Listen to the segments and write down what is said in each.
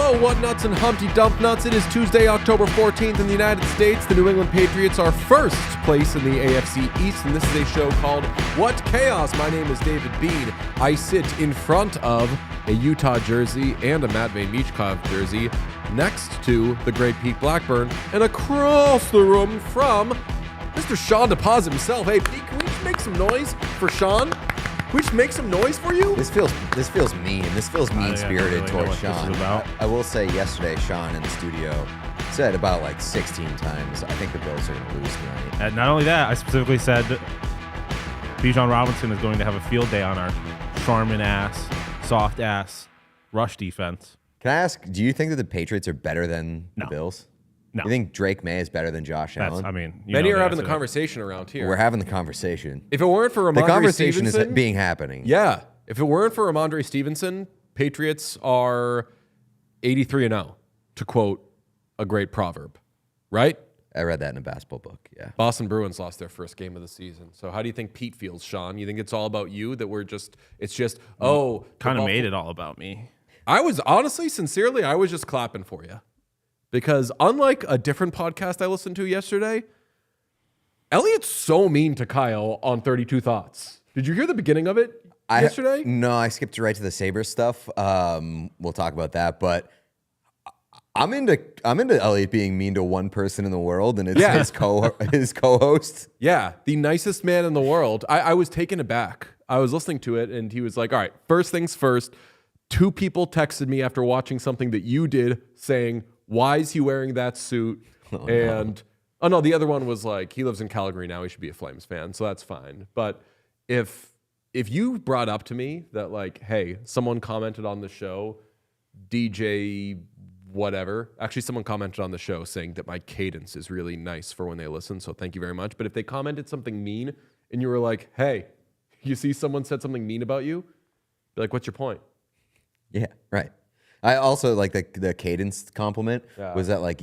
Hello, what nuts and Humpty Dump nuts. It is Tuesday, October 14th in the United States. The New England Patriots are first place in the AFC East, and this is a show called What Chaos? My name is David Bean. I sit in front of a Utah jersey and a Matvey Michkov jersey next to the great Pete Blackburn, and across the room from Mr. Sean DePaz himself. Hey, Pete, can we just make some noise for Sean? Can we just make some noise for you? This feels mean. This feels mean-spirited really towards Sean. I will say yesterday, Sean in the studio said about like 16 times, I think the Bills are going to lose tonight. And not only that, I specifically said Bijan Robinson is going to have a field day on our Charmin-ass, soft-ass rush defense. Can I ask, do you think that the Patriots are better than the Bills? No. You think Drake May is better than Josh Allen? Many are having the conversation around here. We're having the conversation. If it weren't for Ramondre the conversation Stevenson, is being happening. Yeah. If it weren't for Ramondre Stevenson, Patriots are 83-0, to quote a great proverb. Right? I read that in a basketball book, yeah. Boston Bruins lost their first game of the season. So how do you think Pete feels, Sean? You think it's all about you? That kind of made it all about me. I was honestly, sincerely, I was just clapping for you. Because unlike a different podcast I listened to yesterday, Elliot's so mean to Kyle on 32 Thoughts. Did you hear the beginning of it yesterday? No, I skipped right to the Sabres stuff. We'll talk about that, but I'm into Elliot being mean to one person in the world, and it's his co-host. Yeah, the nicest man in the world. I was taken aback. I was listening to it, and he was like, all right, first things first, 2 people texted me after watching something that you did saying, why is he wearing that suit? The other one was like, he lives in Calgary now, he should be a Flames fan, so that's fine. But if you brought up to me that like, hey, someone commented on the show, DJ whatever, actually someone commented on the show saying that my cadence is really nice for when they listen, so thank you very much. But if they commented something mean and you were like, hey, you see someone said something mean about you, be like, what's your point? Yeah, right. I also like the cadence compliment was that like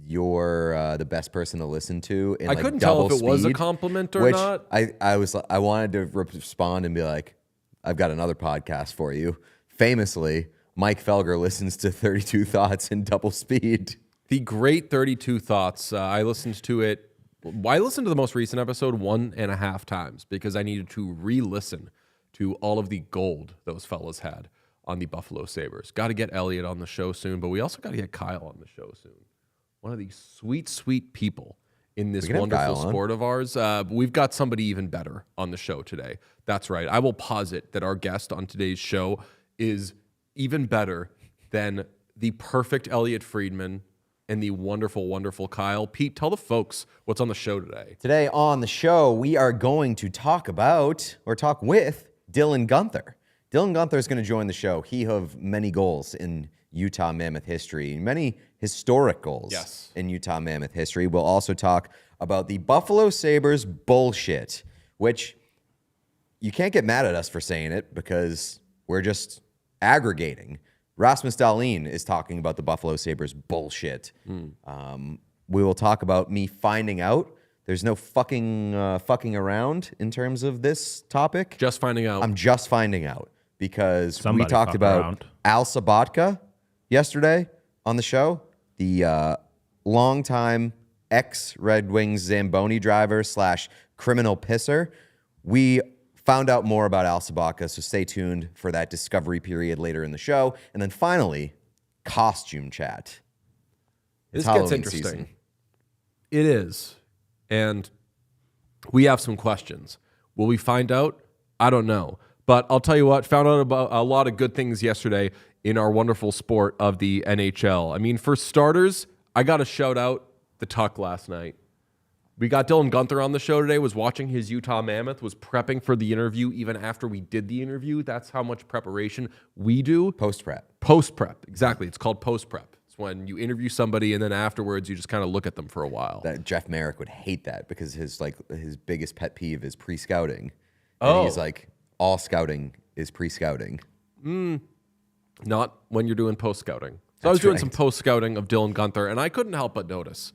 you're the best person to listen to in I like couldn't double tell if it was a speed, compliment or which not. I wanted to respond and be like, I've got another podcast for you. Famously, Mike Felger listens to 32 Thoughts in double speed. The great 32 Thoughts. I listened to it. I listened to the most recent episode 1.5 times because I needed to re-listen to all of the gold those fellas had on the Buffalo Sabres. Got to get Elliot on the show soon, but we also got to get Kyle on the show soon. One of these sweet, sweet people in this wonderful sport of ours. We've got somebody even better on the show today. That's right. I will posit that our guest on today's show is even better than the perfect Elliot Friedman and the wonderful, wonderful Kyle. Pete, tell the folks what's on the show today. Today on the show, we are going to talk with Dylan Guenther. Dylan Guenther is going to join the show. He have many goals in Utah Mammoth history, many historic goals in Utah Mammoth history. We'll also talk about the Buffalo Sabres bullshit, which you can't get mad at us for saying it because we're just aggregating. Rasmus Dahlin is talking about the Buffalo Sabres bullshit. We will talk about me finding out. There's no fucking around in terms of this topic. Just finding out. I'm just finding out. Because Somebody we talked about around. Al Sabatka yesterday on the show, the longtime ex-Red Wings Zamboni driver / criminal pisser. We found out more about Al Sabatka, so stay tuned for that discovery period later in the show. And then finally, costume chat. This gets interesting. Season. It is. And we have some questions. Will we find out? I don't know. But I'll tell you what, found out about a lot of good things yesterday in our wonderful sport of the NHL. I mean, for starters, I got to shout out the Tuck last night. We got Dylan Guenther on the show today, was watching his Utah Mammoth, was prepping for the interview even after we did the interview. That's how much preparation we do. Post-prep. Post-prep, exactly. It's called post-prep. It's when you interview somebody and then afterwards you just kind of look at them for a while. That Jeff Merrick would hate that because his biggest pet peeve is pre-scouting. And he's like, all scouting is pre-scouting. Not when you're doing post-scouting. So I was doing some post-scouting of Dylan Guenther, and I couldn't help but notice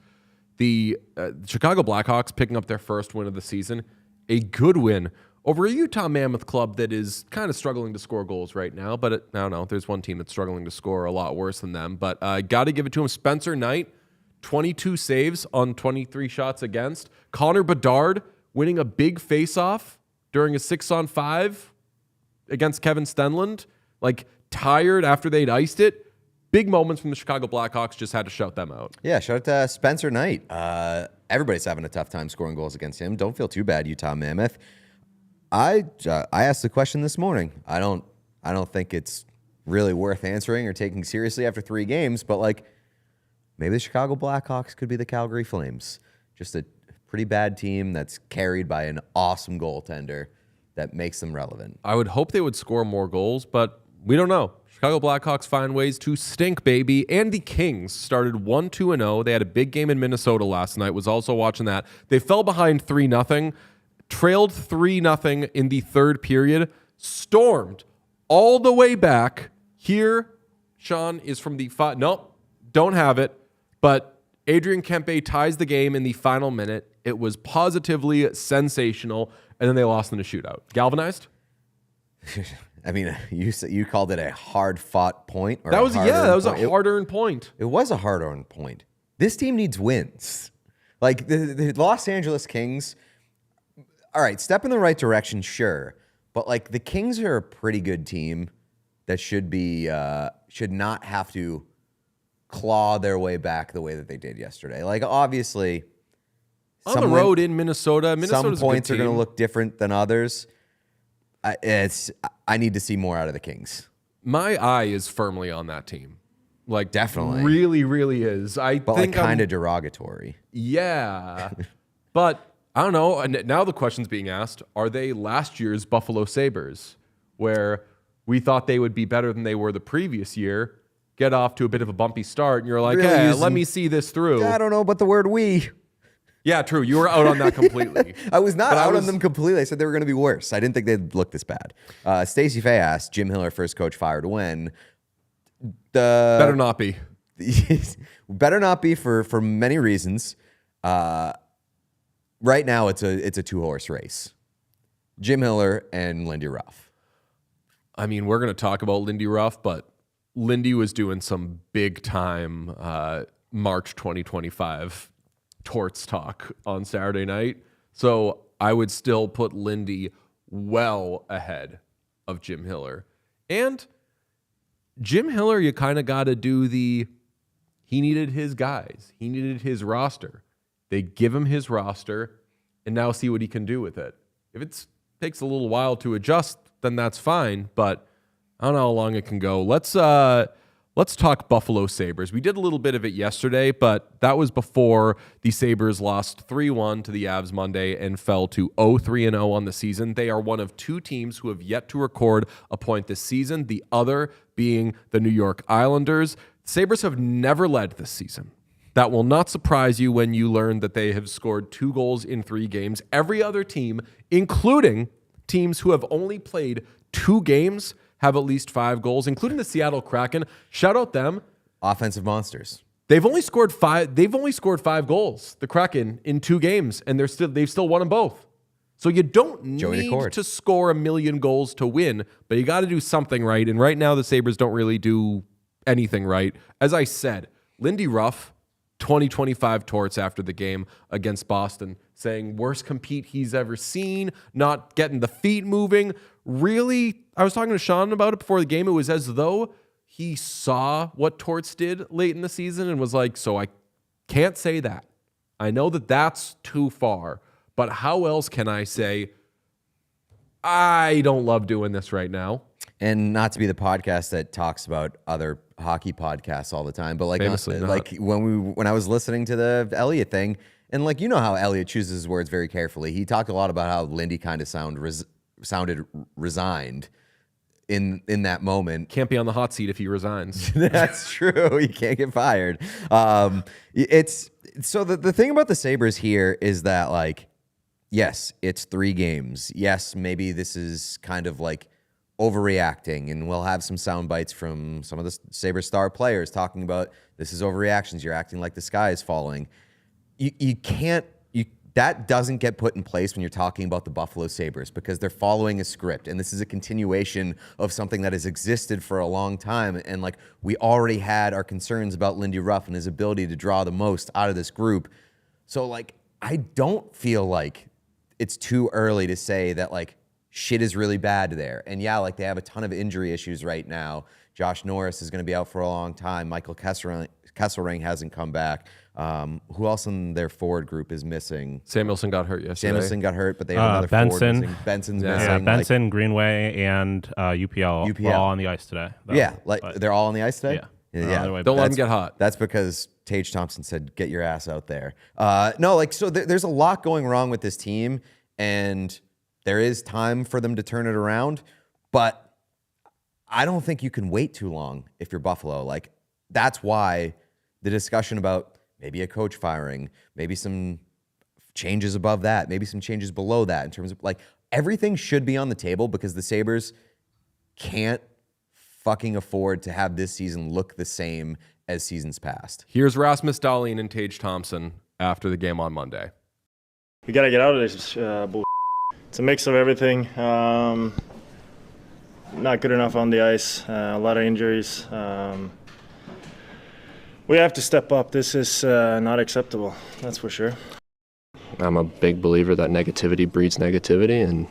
the Chicago Blackhawks picking up their first win of the season, a good win over a Utah Mammoth club that is kind of struggling to score goals right now. But I don't know. There's one team that's struggling to score a lot worse than them. But got to give it to him. Spencer Knight, 22 saves on 23 shots against. Connor Bedard winning a big face-off during a 6-on-5 against Kevin Stenlund. Like, tired after they'd iced it. Big moments from the Chicago Blackhawks. Just had to shout them out. Yeah, shout out to Spencer Knight. Everybody's having a tough time scoring goals against him. Don't feel too bad, Utah Mammoth. I asked the question this morning. I don't think it's really worth answering or taking seriously after 3 games, but like maybe the Chicago Blackhawks could be the Calgary Flames. Just a pretty bad team that's carried by an awesome goaltender that makes them relevant. I would hope they would score more goals, but we don't know. Chicago Blackhawks find ways to stink, baby. And the Kings started 1-2-0. They had a big game in Minnesota last night. Was also watching that. They fell behind 3-0, trailed 3-0 in the third period, stormed all the way back. Here, Sean, is from the nope, don't have it. But Adrian Kempe ties the game in the final minute. It was positively sensational. And then they lost in a shootout. Galvanized? I mean, you called it a hard-fought point. That was a hard-earned point. It was a hard-earned point. This team needs wins. Like the Los Angeles Kings, all right, step in the right direction, sure. But like the Kings are a pretty good team that should not have to claw their way back the way that they did yesterday. Like obviously, on the road in Minnesota, some points are going to look different than others. I need to see more out of the Kings. My eye is firmly on that team. Like definitely, really, really is. But think like kind of derogatory. Yeah, but I don't know. And now the question's being asked: are they last year's Buffalo Sabres, where we thought they would be better than they were the previous year, get off to a bit of a bumpy start, and you're like, really hey, let me see this through. I don't know about the word "we." Yeah, true. You were out on that completely. I was not out on them completely. I said they were going to be worse. I didn't think they'd look this bad. Stacey Fay asked, Jim Hiller, first coach fired when? Better not be. Better not be for many reasons. Right now, it's a 2-horse race. Jim Hiller and Lindy Ruff. I mean, we're going to talk about Lindy Ruff, but Lindy was doing some big time March 2025 torts talk on Saturday night. So I would still put Lindy well ahead of Jim Hiller. And Jim Hiller, you kind of got to do he needed his guys. He needed his roster. They give him his roster and now see what he can do with it. If it takes a little while to adjust, then that's fine. But I don't know how long it can go. Let's talk Buffalo Sabres. We did a little bit of it yesterday, but that was before the Sabres lost 3-1 to the Avs Monday and fell to 0-3-0 on the season. They are one of 2 teams who have yet to record a point this season, the other being the New York Islanders. Sabres have never led this season. That will not surprise you when you learn that they have scored 2 goals in 3 games. Every other team, including teams who have only played 2 games, have at least 5 goals, including the Seattle Kraken. Shout out them. Offensive monsters. They've only scored 5 goals, the Kraken, in 2 games, and they've still won them both. So you don't need to score 1 million goals to win, but you got to do something right. And right now the Sabres don't really do anything right. As I said, Lindy Ruff, 2025 torts after the game against Boston, saying worst compete he's ever seen, not getting the feet moving. Really, I was talking to Sean about it before the game. It was as though he saw what Torts did late in the season and was like, so I can't say that. I know that that's too far, but how else can I say, I don't love doing this right now? And not to be the podcast that talks about other hockey podcasts all the time, but like when I was listening to the Elliott thing, and like you know how Elliott chooses his words very carefully. He talked a lot about how Lindy kind of sounded resigned in that moment. Can't be on the hot seat if he resigns. That's true. He can't get fired. It's so the thing about the Sabres here is that like, yes, it's 3 games. Yes, maybe this is kind of like overreacting, and we'll have some sound bites from some of the Sabres star players talking about this is overreactions. You're acting like the sky is falling. that doesn't get put in place when you're talking about the Buffalo Sabres because they're following a script. And this is a continuation of something that has existed for a long time. And like we already had our concerns about Lindy Ruff and his ability to draw the most out of this group. So like, I don't feel like it's too early to say that like shit is really bad there. And yeah, like they have a ton of injury issues right now. Josh Norris is going to be out for a long time. Michael Kesselring hasn't come back. Who else in their forward group is missing? Samuelson got hurt yesterday. Samuelson got hurt, but they have another Benson. forward missing. Benson's missing. Yeah, Benson, Greenway, and UPL were all on the ice today. They're all on the ice today? Yeah. Don't let them get hot. That's because Tage Thompson said, get your ass out there. There's a lot going wrong with this team, and there is time for them to turn it around, but I don't think you can wait too long if you're Buffalo. Like, that's why the discussion about maybe a coach firing, maybe some changes above that, maybe some changes below that in terms of, like, everything should be on the table because the Sabres can't fucking afford to have this season look the same as seasons past. Here's Rasmus Dahlin and Tage Thompson after the game on Monday. We got to get out of this bullshit. It's a mix of everything. Not good enough on the ice. A lot of injuries. We have to step up. This is not acceptable. That's for sure. I'm a big believer that negativity breeds negativity, and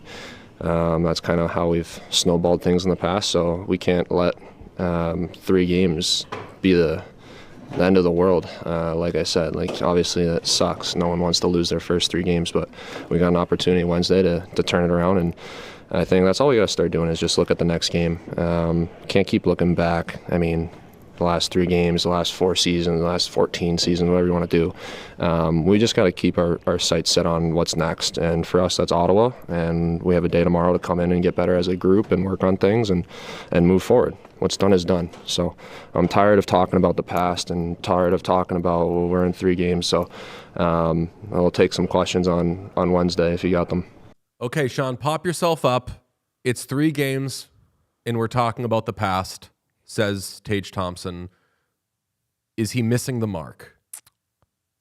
that's kind of how we've snowballed things in the past. So we can't let 3 games be the end of the world. Like I said, like obviously that sucks. No one wants to lose their first 3 games, but we got an opportunity Wednesday to turn it around, and I think that's all we got to start doing is just look at the next game. Can't keep looking back. I mean, the last 3 games, the last 4 seasons, the last 14 seasons, whatever you want to do. We just got to keep our sights set on what's next. And for us, that's Ottawa. And we have a day tomorrow to come in and get better as a group and work on things and move forward. What's done is done. So I'm tired of talking about the past and tired of talking about, well, we're in 3 games. So I'll take some questions on Wednesday if you got them. Okay, Sean, pop yourself up. It's 3 games, and we're talking about the past, says Tage Thompson. Is he missing the mark?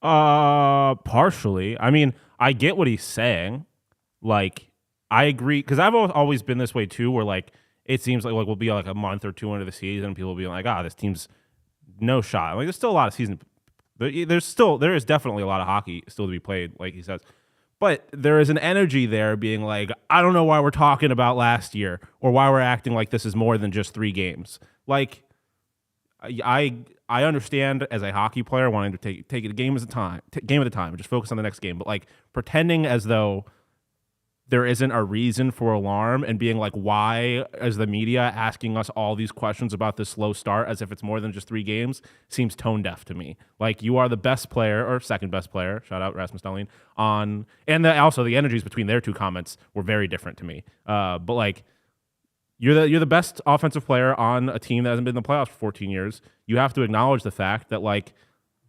Partially. I mean, I get what he's saying. Like, I agree, because I've always been this way too, where like it seems like we'll be like a month or 2 into the season, and people will be like, this team's no shot. Like, there's still a lot of season. There is definitely a lot of hockey still to be played, like he says. But there is an energy there being like, I don't know why we're talking about last year or why we're acting like this is more than just 3 games. Like, I understand as a hockey player wanting to take it a game at a time, and just focus on the next game. But like pretending as though there isn't a reason for alarm and being like, why is the media asking us all these questions about this slow start as if it's more than just 3 games seems tone deaf to me. Like, you are the best player or second best player, shout out Rasmus Dahlin, also the energies between their 2 comments were very different to me. But like, you're the best offensive player on a team that hasn't been in the playoffs for 14 years. You have to acknowledge the fact that like,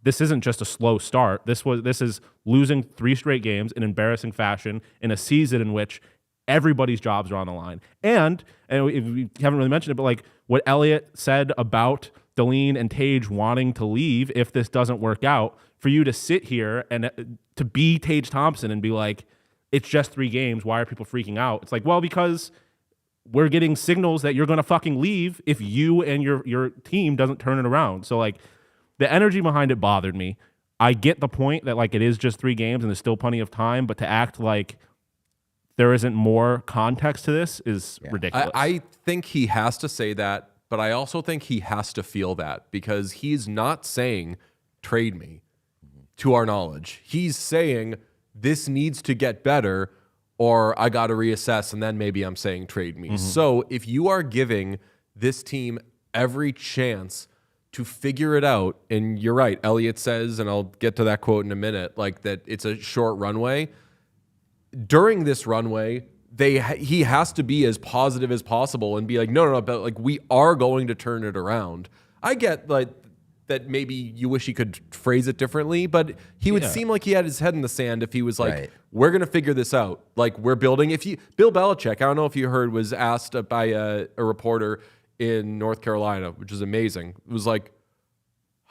this isn't just a slow start. This is losing 3 straight games in embarrassing fashion in a season in which everybody's jobs are on the line. And we haven't really mentioned it, but like what Elliott said about Dahlin and Tage wanting to leave if this doesn't work out, for you to sit here and to be Tage Thompson and be like, it's just 3 games. Why are people freaking out? It's like, well, because we're getting signals that you're going to fucking leave if you and your team doesn't turn it around. So like, the energy behind it bothered me. I get the point that like it is just 3 games and there's still plenty of time, but to act like there isn't more context to this is ridiculous. I think he has to say that, but I also think he has to feel that because he's not saying trade me to our knowledge. He's saying this needs to get better or I got to reassess and then maybe I'm saying trade me. So if you are giving this team every chance to figure it out, and you're right, Elliott says, and I'll get to that quote in a minute, like that it's a short runway. During this runway, he has to be as positive as possible and be like, no, but like we are going to turn it around. I get like that maybe you wish he could phrase it differently, but he would seem like he had his head in the sand if he was like, we're going to figure this out. Like we're building. Bill Belichick, I don't know if you heard, was asked by a reporter in North Carolina, which is amazing. It was like,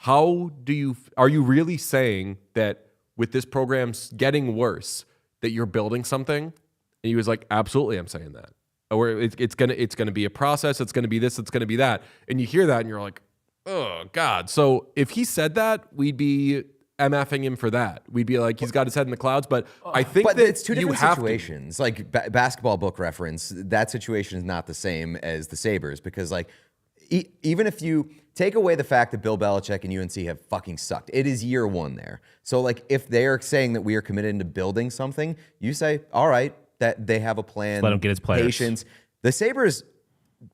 are you really saying that with this program getting worse that you're building something? And he was like, absolutely, I'm saying that. Or it's gonna be a process. It's gonna be this. It's gonna be that. And you hear that, and you're like, oh God. So if he said that, we'd be MFing him for that. We'd be like, he's got his head in the clouds. But I think that it's two you different have situations. Like basketball book reference, that situation is not the same as the Sabres because like even if you take away the fact that Bill Belichick and UNC have fucking sucked, it is year one there. So like if they are saying that we are committed to building something, you say, all right, that they have a plan. Let him get his players. Patience. The Sabres,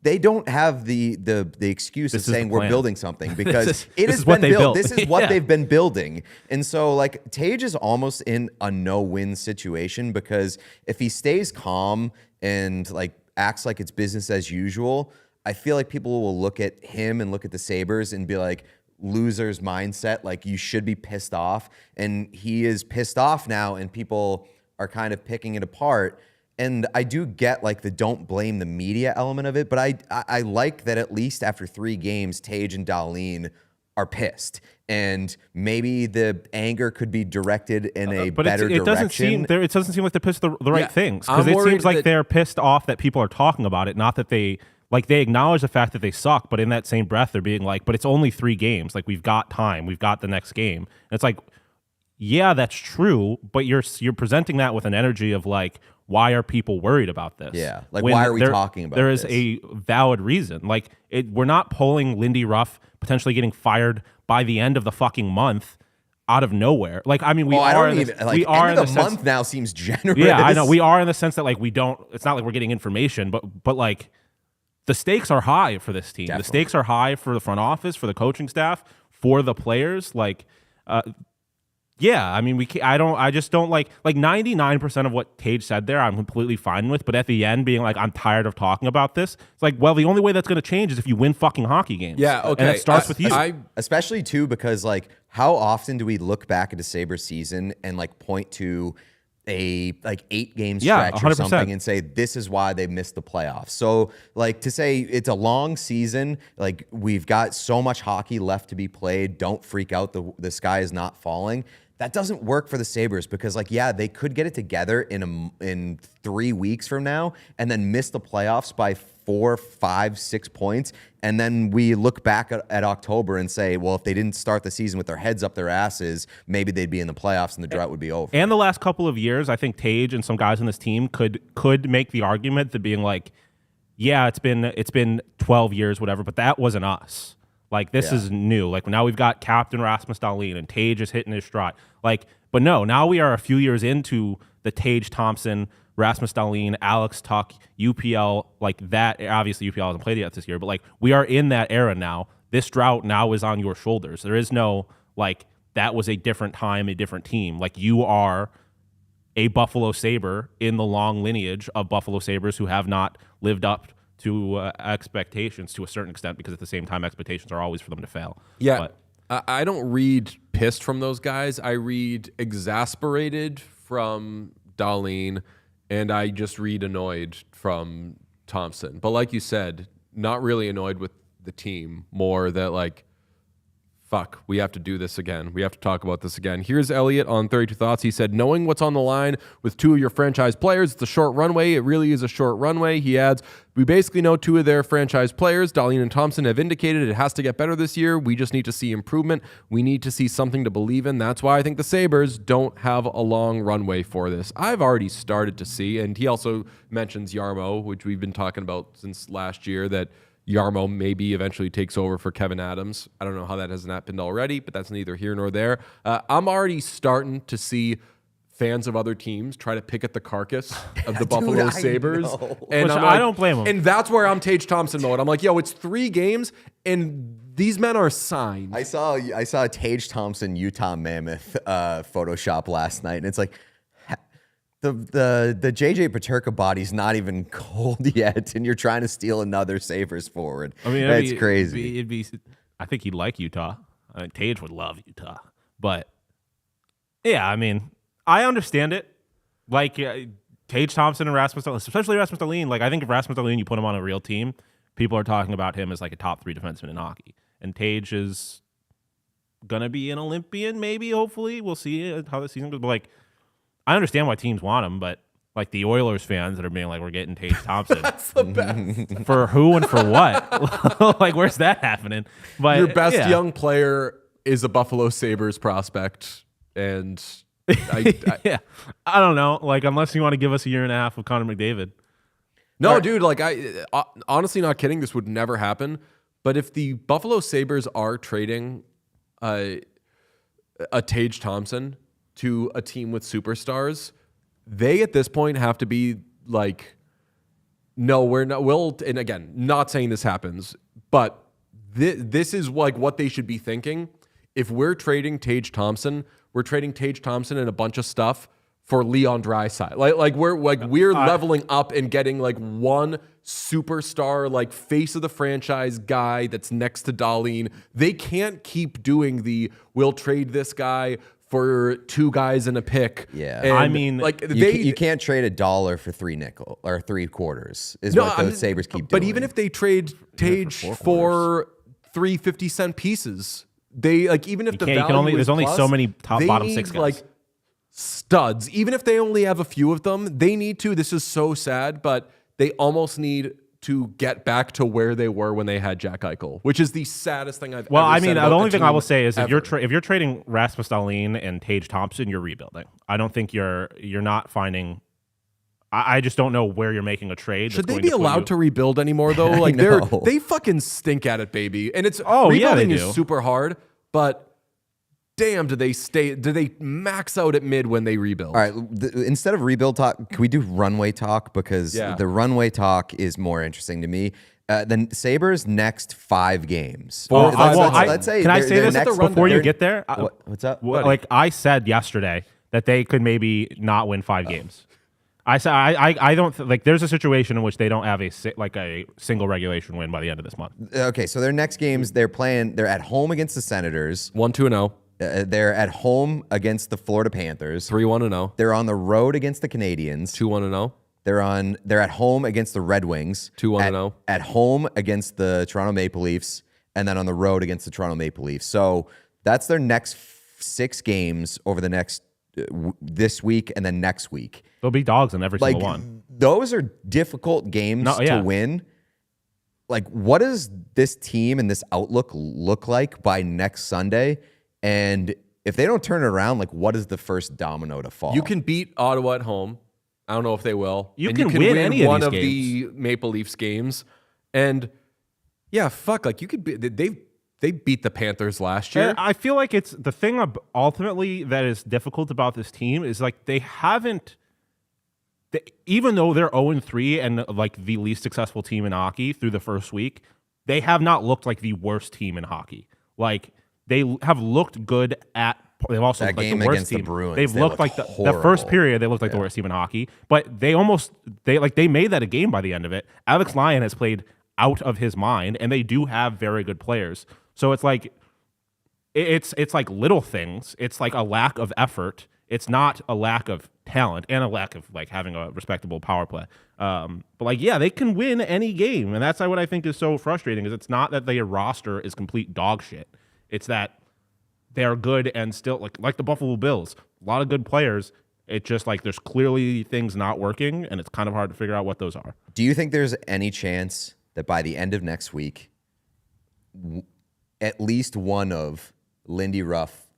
they don't have the excuse of saying we're building something because it has been built. This is what they've been building. And so like Tage is almost in a no-win situation because if he stays calm and like acts like it's business as usual, I feel like people will look at him and look at the Sabres and be like, loser's mindset, like you should be pissed off. And he is pissed off now and people are kind of picking it apart. And I do get like the don't blame the media element of it, but I like that at least after 3 games, Tage and Darlene are pissed. And maybe the anger could be directed in a better direction. It doesn't seem like they're pissed the right things. Because it seems like they're pissed off that people are talking about it, not that they acknowledge the fact that they suck, but in that same breath, they're being like, but it's only 3 games. Like, we've got time. We've got the next game. And it's like, yeah, that's true, but you're presenting that with an energy of like, why are people worried about this? Yeah, like why are we talking about this? There is a valid reason. Like, we're not pulling Lindy Ruff potentially getting fired by the end of the fucking month out of nowhere. Like, I mean, we are in the month now seems generous. Yeah, I know. We are in the sense that like we don't. It's not like we're getting information, but like the stakes are high for this team. Definitely. The stakes are high for the front office, for the coaching staff, for the players. Like, yeah, I mean, I just don't like 99% of what Tage said there, I'm completely fine with. But at the end, being like, I'm tired of talking about this. It's like, well, the only way that's going to change is if you win fucking hockky games. Yeah, okay. And it starts with you. Especially too, because like, how often do we look back at a Sabres season and like point to a like 8-game stretch or 100%. something and say this is why they missed the playoffs? So like to say it's a long season, like we've got so much hockey left to be played, don't freak out, the sky is not falling. That doesn't work for the Sabres because, like, yeah, they could get it together in 3 weeks from now and then miss the playoffs by 4, 5, 6 points. And then we look back at October and say, well, if they didn't start the season with their heads up their asses, maybe they'd be in the playoffs and the drought would be over. And the last couple of years, I think Tage and some guys on this team could make the argument that being like, yeah, it's been 12 years, whatever, but that wasn't us. Like, this is new. Like, now we've got Captain Rasmus Dahlin and Tage is hitting his stride. Like, but no, now we are a few years into the Tage Thompson, Rasmus Dahlin, Alex Tuck, UPL, like that. Obviously, UPL hasn't played yet this year, but like we are in that era now. This drought now is on your shoulders. There is no, like, that was a different time, a different team. Like, you are a Buffalo Sabre in the long lineage of Buffalo Sabres who have not lived up to expectations to a certain extent, because at the same time, expectations are always for them to fail. Yeah, but I don't read pissed from those guys. I read exasperated from Dahlin, and I just read annoyed from Thompson. But like you said, not really annoyed with the team, more that like, fuck, we have to do this again. We have to talk about this again. Here's Elliot on 32 Thoughts. He said, knowing what's on the line with 2 of your franchise players, it's a short runway. It really is a short runway. He adds, we basically know 2 of their franchise players, Dahlin and Thompson, have indicated it has to get better this year. We just need to see improvement. We need to see something to believe in. That's why I think the Sabres don't have a long runway for this. I've already started to see, and he also mentions Yarmo, which we've been talking about since last year, that Yarmo maybe eventually takes over for Kevin Adams. I don't know how that hasn't happened already, but that's neither here nor there. I'm already starting to see fans of other teams try to pick at the carcass of the Buffalo Sabres. And I don't blame them. And that's where I'm Tage Thompson mode. I'm like, yo, it's 3 games, and these men are signed. I saw a Tage Thompson Utah Mammoth Photoshop last night, and it's like, The JJ Peterka body's not even cold yet, and you're trying to steal another Sabres forward. I mean, that's crazy. I think he'd like Utah. I mean, Tage would love Utah, but yeah, I mean, I understand it. Like Tage Thompson and Rasmus Dahlin, especially Rasmus Dahlin. Like, I think if Rasmus Dahlin, you put him on a real team, people are talking about him as like a top 3 defenseman in hockey, and Tage is gonna be an Olympian. Maybe, hopefully, we'll see how the season goes. But like, I understand why teams want him, but like the Oilers fans that are being like, we're getting Tage Thompson. That's the best. For who and for what? Like, where's that happening? But Your best young player is a Buffalo Sabres prospect, and yeah, I don't know. Like, unless you want to give us a year and a half of Connor McDavid. No, dude, like I honestly not kidding, this would never happen. But if the Buffalo Sabres are trading a Tage Thompson to a team with superstars, they at this point have to be like, no, we're not. And again, not saying this happens, but this is like what they should be thinking. If we're trading Tage Thompson, we're trading Tage Thompson and a bunch of stuff for Leon Draisaitl. We're leveling up and getting like one superstar, like face of the franchise guy that's next to Darlene. They can't keep doing we'll trade this guy for two guys and a pick. Yeah. And I mean, like You can't trade $1 for $3 or $0.75 is what the Sabres keep doing. But even if they trade Tage for 3 50-cent pieces, they like, even if the value there's only so many bottom six guys. Like studs. Even if they only have a few of them, they need to. This is so sad, but they almost need to get back to where they were when they had Jack Eichel, which is the saddest thing I've ever said about the only thing I will say is ever. if you're trading Rasmus Dahlin and Tage Thompson, you're rebuilding. I don't think you're not finding. I just don't know where you're making a trade. Should they be allowed to rebuild anymore though? Like they fucking stink at it, baby. And it's rebuilding they is do. super hard, but damn, do they max out at mid when they rebuild? All right, instead of rebuild talk, can we do runway talk? Because the runway talk is more interesting to me. The Sabres' next 5 games. Let's say. Can I say this before you get there? What's up? Like I said yesterday that they could maybe not win 5 games. I said I don't like. There's a situation in which they don't have a single regulation win by the end of this month. Okay, so their next games they're at home against the Senators. 1-2-0. They're at home against the Florida Panthers. 3-1-0. They're on the road against the Canadians. 2-1-0. They're at home against the Red Wings. 2-1-0. At home against the Toronto Maple Leafs, and then on the road against the Toronto Maple Leafs. So that's their next 6 games over the next this week and then next week. They'll be dogs in every single one. Those are difficult games to win. Like, what does this team and this outlook look like by next Sunday? And if they don't turn it around, like, what is the first domino to fall? You can beat Ottawa at home. I don't know if they will. You can win any one of of these the Maple Leafs games. And yeah, fuck, like you could be, they beat the Panthers last year. And I feel like it's the thing ultimately that is difficult about this team is like they haven't, even though they're 0-3 and like the least successful team in hockey through the first week, they have not looked like the worst team in hockey. Like they have looked good at. They've also that looked game like the worst against team. the Bruins. They've looked like the first period. They looked like the worst team in hockey, but they made that a game by the end of it. Alex Lyon has played out of his mind, and they do have very good players. So it's like it's like little things. It's like a lack of effort. It's not a lack of talent and a lack of like having a respectable power play. But like, yeah, they can win any game, and that's what I think is so frustrating. Is it's not that their roster is complete dog shit. It's that they're good and still like the Buffalo Bills, a lot of good players. It's just like there's clearly things not working, and it's kind of hard to figure out what those are. Do you think there's any chance that by the end of next week, at least one of Lindy Ruff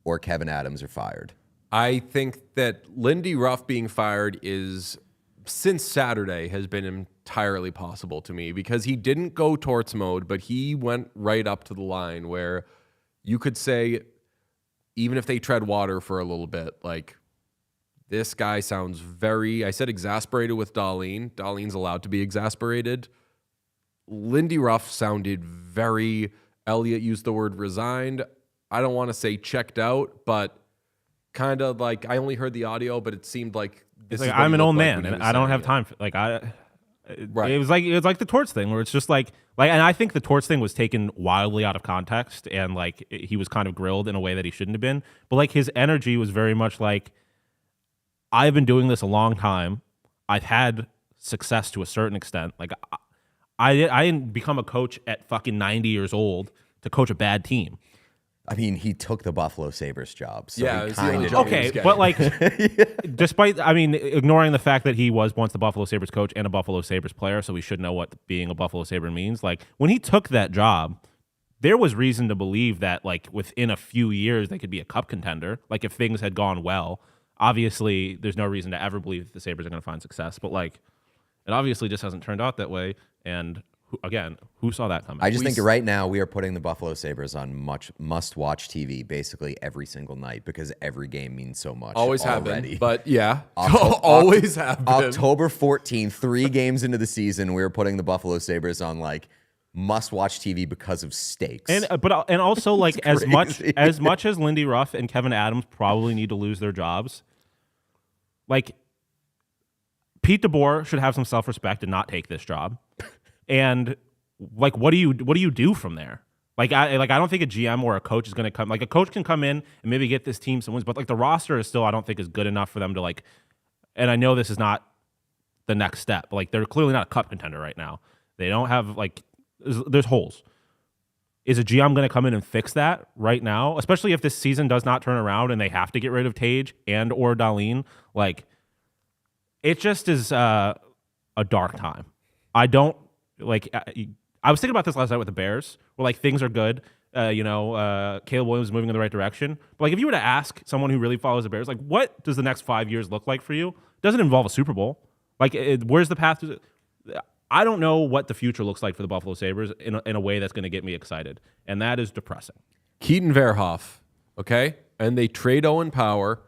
or Kevin Adams are fired? I think that Lindy Ruff being fired is, since Saturday, has been entirely possible to me because he didn't go torts mode, but he went right up to the line where you could say, even if they tread water for a little bit, like, this guy sounds I said exasperated with Darlene. Darlene's allowed to be exasperated. Lindy Ruff sounded very, Elliot used the word resigned. I don't want to say checked out, but kind of like, I only heard the audio, but it seemed like this is what I'm he an old looked like man when he and was I don't saying have it. time for Right. It was like the torts thing where it's just like, and I think the torts thing was taken wildly out of context and like he was kind of grilled in a way that he shouldn't have been. But like his energy was very much like, I've been doing this a long time. I've had success to a certain extent. Like I didn't become a coach at fucking 90 years old to coach a bad team. I mean, he took the Buffalo Sabres job. So Yeah, he it's the only kind job of. he was Okay, getting. but like, despite, I mean, ignoring the fact that he was once the Buffalo Sabres coach and a Buffalo Sabres player, so we should know what being a Buffalo Sabre means. Like, when he took that job, there was reason to believe that, like, within a few years, they could be a cup contender. Like, if things had gone well, obviously, there's no reason to ever believe that the Sabres are going to find success. But, like, it obviously just hasn't turned out that way. And again, who saw that coming? I just think right now we are putting the Buffalo Sabres on much must-watch TV basically every single night because every game means so much. Always have already. been. But yeah, always have been. October 14th, 3 games into the season, we are putting the Buffalo Sabres on like must-watch TV because of stakes. And also like as crazy. much as Lindy Ruff and Kevin Adams probably need to lose their jobs, like Pete DeBoer should have some self-respect and not take this job. And like, what do you do from there? I don't think a GM or a coach is going to come. Like, a coach can come in and maybe get this team some wins, but like the roster is still, I don't think, is good enough for them to like. And I know this is not the next step. Like, they're clearly not a cup contender right now. They don't have like. There's holes. Is a GM going to come in and fix that right now? Especially if this season does not turn around and they have to get rid of Tage and or Dahlin. Like, it just is a dark time. I don't. Like, I was thinking about this last night with the Bears, where like things are good. Caleb Williams is moving in the right direction. But like, if you were to ask someone who really follows the Bears, like, what does the next 5 years look like for you? It doesn't involve a Super Bowl. Like, where's the path to? I don't know what the future looks like for the Buffalo Sabres in a way that's going to get me excited, and that is depressing. Keaton Verhoff, okay? And they trade Owen Power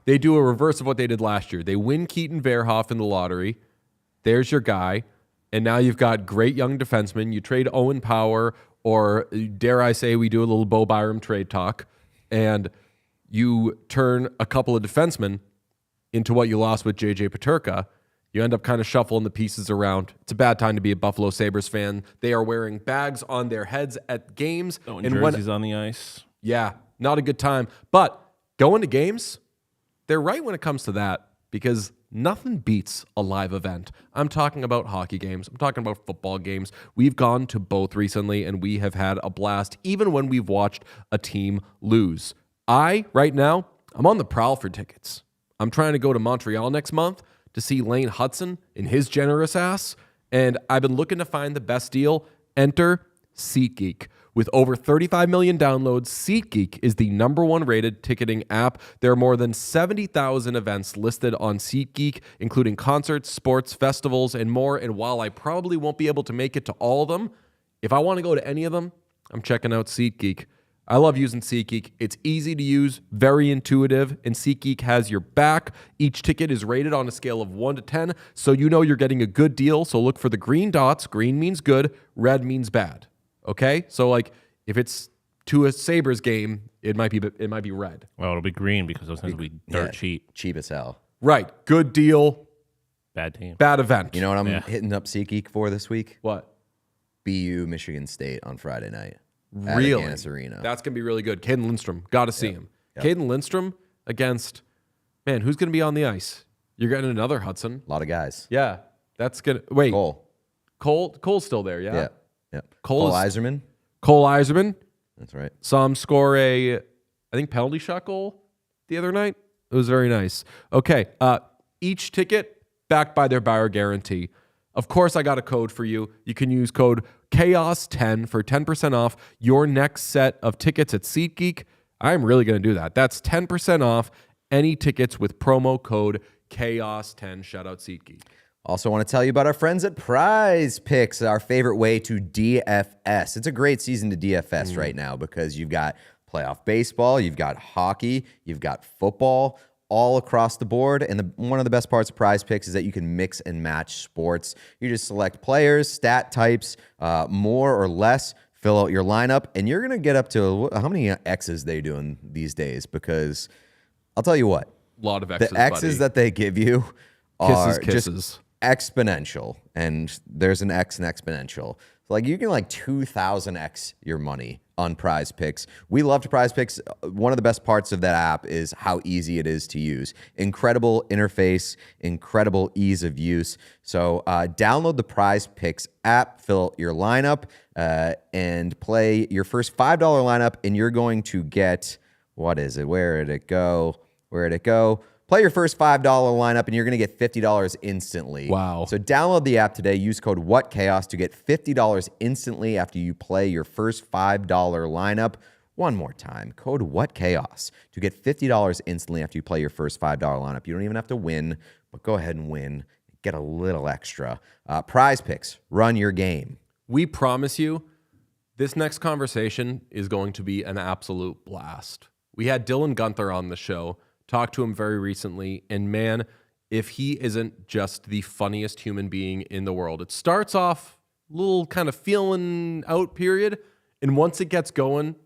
they do a reverse of what they did last year. They win Keaton Verhoff in the lottery. There's your guy. And now you've got great young defensemen. You trade Owen Power, or dare I say we do a little Bo Byram trade talk, and you turn a couple of defensemen into what you lost with J.J. Peterka. You end up kind of shuffling the pieces around. It's a bad time to be a Buffalo Sabres fan. They are wearing bags on their heads at games. And jerseys on the ice. Yeah, not a good time. But going to games, they're right when it comes to that, because nothing beats a live event. I'm talking about hockey games. I'm talking about football games. We've gone to both recently, and we have had a blast, even when we've watched a team lose. Right now, I'm on the prowl for tickets. I'm trying to go to Montreal next month to see Lane Hudson and his generous ass, and I've been looking to find the best deal. Enter SeatGeek. With over 35 million downloads, SeatGeek is the #1 rated ticketing app. There are more than 70,000 events listed on SeatGeek, including concerts, sports, festivals, and more. And while I probably won't be able to make it to all of them, if I want to go to any of them, I'm checking out SeatGeek. I love using SeatGeek. It's easy to use, very intuitive, and SeatGeek has your back. Each ticket is rated on a scale of 1 to 10, so you know you're getting a good deal. So look for the green dots. Green means good, red means bad. Okay? So like, if it's to a Sabres game, it might be red. Well, it'll be green because those things will be dirt cheap. Cheap as hell. Right. Good deal, Bad team. bad event. You know what I'm hitting up SeatGeek for this week? What? BU Michigan State on Friday night. Really? At Agganis Arena. That's going to be really good. Caden Lindstrom. Got to see him. Caden Lindstrom against, man, who's going to be on the ice? You're getting another Hudson. A lot of guys. Yeah. That's going to, wait. Cole. Cole's still there, yeah? Yeah. Cole Iserman. Cole Iserman. That's right. Saw him score I think, penalty shot goal the other night. It was very nice. Okay. Each ticket backed by their buyer guarantee. Of course, I got a code for you. You can use code CHAOS10 for 10% off your next set of tickets at SeatGeek. I'm really going to do that. That's 10% off any tickets with promo code CHAOS10. Shout out SeatGeek. Also want to tell you about our friends at Prize Picks, our favorite way to DFS. It's a great season to DFS right now because you've got playoff baseball, you've got hockey, you've got football, all across the board. And one of the best parts of Prize Picks is that you can mix and match sports. You just select players, stat types, more or less, fill out your lineup, and you're going to get up to how many X's they doing these days, because I'll tell you what. A lot of X's, the X's buddy. that they give you are Kisses. just exponential, and there's an X in exponential. Like you can 2,000x your money on Prize Picks. We love Prize Picks. One of the best parts of that app is how easy it is to use. Incredible interface, incredible ease of use. So download the Prize Picks app, fill out your lineup, and play your first $5 lineup, and you're going to get, what is it? Where did it go? Play your first $5 lineup, and you're going to get $50 instantly. Wow. So download the app today. Use code WhatChaos to get $50 instantly after you play your first $5 lineup. One more time, code WhatChaos to get $50 instantly after you play your first $5 lineup. You don't even have to win, but go ahead and win. Get a little extra. Prize Picks, run your game. We promise you, this next conversation is going to be an absolute blast. We had Dylan Guenther on the show. Talked to him very recently, and man, if he isn't just the funniest human being in the world. It starts off a little kind of feeling out period, and once it gets going,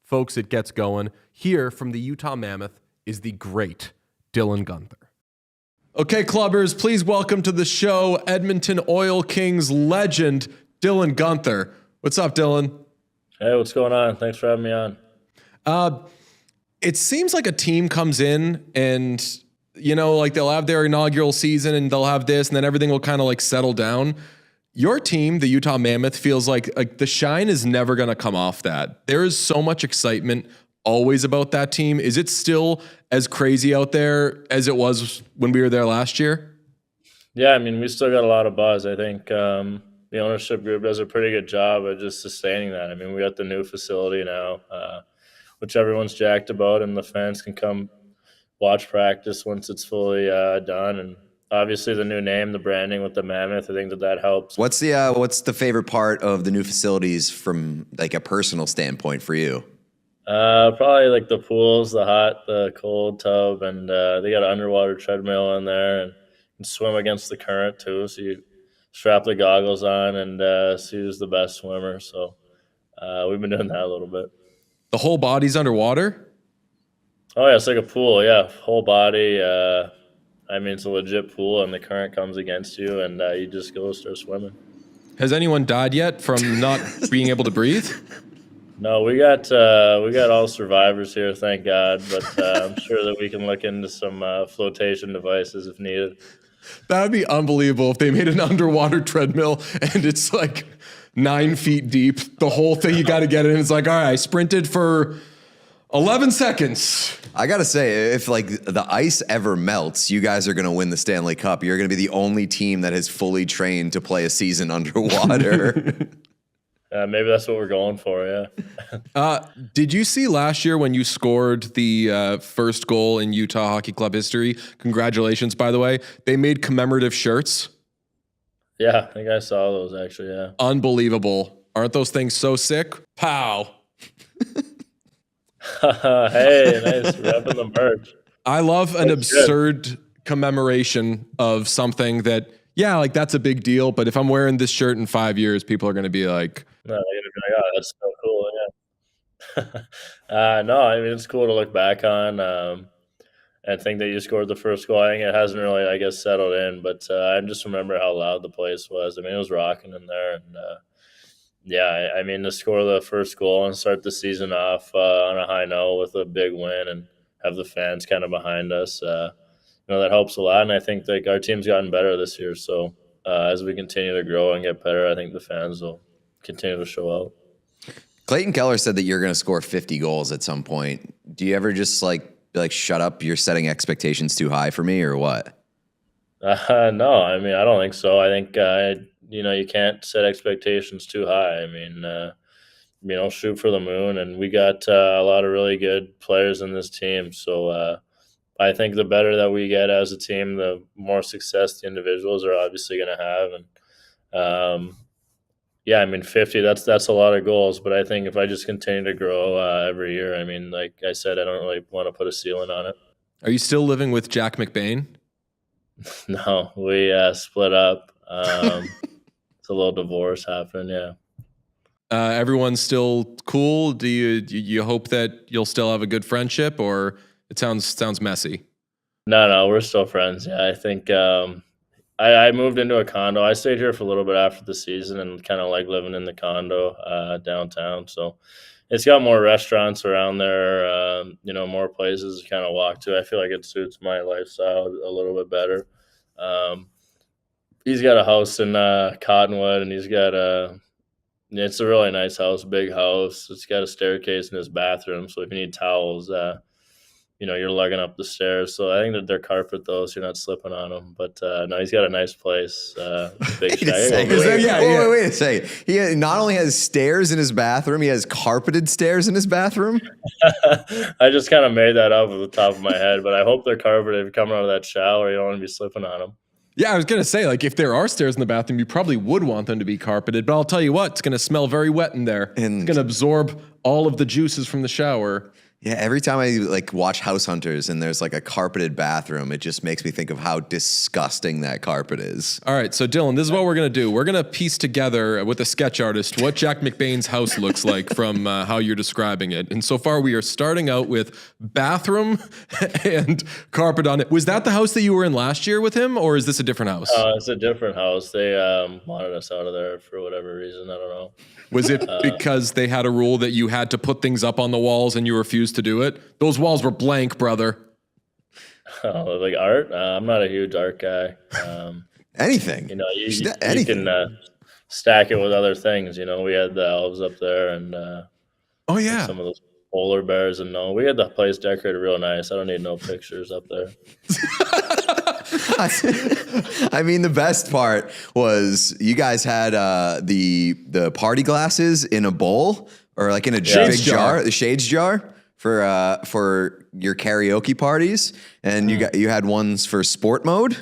folks, it gets going. Here from the Utah Mammoth is the great Dylan Guenther. Okay, clubbers, please welcome to the show Edmonton Oil Kings legend, Dylan Guenther. What's up, Dylan? Hey, what's going on? Thanks for having me on. It seems like a team comes in and, they'll have their inaugural season and they'll have this and then everything will kind of settle down. Your team, the Utah Mammoth, feels like the shine is never going to come off that. There is so much excitement always about that team. Is it still as crazy out there as it was when we were there last year? Yeah, we still got a lot of buzz. I think the ownership group does a pretty good job of just sustaining that. We got the new facility now, which everyone's jacked about, and the fans can come watch practice once it's fully done. And obviously the new name, the branding with the Mammoth, I think that helps. What's the favorite part of the new facilities from a personal standpoint for you? Probably the pools, the hot, the cold tub, and they got an underwater treadmill in there, and you can swim against the current too. So you strap the goggles on and see who's the best swimmer. So we've been doing that a little bit. The whole body's underwater? Oh, yeah, it's like a pool, yeah. Whole body. It's a legit pool, and the current comes against you, and you just go start swimming. Has anyone died yet from not being able to breathe? No, we got all survivors here, thank God. But I'm sure that we can look into some flotation devices if needed. That would be unbelievable if they made an underwater treadmill and it's 9 feet deep. The whole thing, you got to get it. And it's all right, I sprinted for 11 seconds. I got to say, if the ice ever melts, you guys are going to win the Stanley Cup. You're going to be the only team that is fully trained to play a season underwater. Maybe that's what we're going for, yeah. Did you see last year when you scored the first goal in Utah Hockey Club history? Congratulations, by the way. They made commemorative shirts. Yeah, I think I saw those actually, yeah. Unbelievable. Aren't those things so sick? Pow. Hey, nice. Repping the merch. I love an absurd commemoration of something that, that's a big deal. But if I'm wearing this shirt in 5 years, people are going to be like, no, they're going to be like, oh, that's so cool, yeah. No, it's cool to look back on. I think that you scored the first goal. I think it hasn't really, settled in, but I just remember how loud the place was. It was rocking in there, and to score the first goal and start the season off on a high note with a big win and have the fans kind of behind us, that helps a lot. And I think our team's gotten better this year. So as we continue to grow and get better, I think the fans will continue to show out. Clayton Keller said that you're going to score 50 goals at some point. Do you ever just shut up, you're setting expectations too high for me, or what? No, I don't think so. I think, you can't set expectations too high. Shoot for the moon, and we got a lot of really good players in this team. So I think the better that we get as a team, the more success the individuals are obviously going to have. And 50, that's a lot of goals. But I think if I just continue to grow every year, like I said, I don't really want to put a ceiling on it. Are you still living with Jack McBain? No, we split up. It's a little divorce happened, yeah. Everyone's still cool? Do you hope that you'll still have a good friendship, or it sounds messy? No, we're still friends. Yeah, I think I moved into a condo. I stayed here for a little bit after the season and kind of like living in the condo downtown. So it's got more restaurants around there, more places to kind of walk to. I feel like it suits my lifestyle a little bit better. He's got a house in Cottonwood, and it's a really nice house, big house. It's got a staircase in his bathroom, so if you need towels, you're lugging up the stairs. So I think that they're carpet though, so you're not slipping on them. But no, he's got a nice place. Big Wait a second. Yeah. Wait a second. He not only has stairs in his bathroom, he has carpeted stairs in his bathroom. I just kind of made that up at the top of my head, but I hope they're carpeted. Coming out of that shower, you don't want to be slipping on them. Yeah, I was going to say, like, if there are stairs in the bathroom, you probably would want them to be carpeted. But I'll tell you what, it's going to smell very wet in there. And it's going to absorb all of the juices from the shower. yeah, every time I like watch House Hunters and there's like a carpeted bathroom, it just makes me think of how disgusting that carpet is. All right, so Dylan, this is what we're going to do. We're going to piece together with a sketch artist what Jack McBain's house looks like from how you're describing it. And so far, we are starting out with bathroom and carpet on it. Was that the house that you were in last year with him, or is this a different house? It's a different house. They wanted us out of there for whatever reason. I don't know. Was it because they had a rule that you had to put things up on the walls and you refused to do it? Those walls were blank, brother. Like art? I'm not a huge art guy. Anything. You anything. can stack it with other things. We had the elves up there and Oh, yeah. some of those polar bears. And no, we had the place decorated real nice. I don't need no pictures up there. I mean, the best part was you guys had the party glasses in a bowl or like in a big jar, the shades jar for your karaoke parties, and you had ones for sport mode,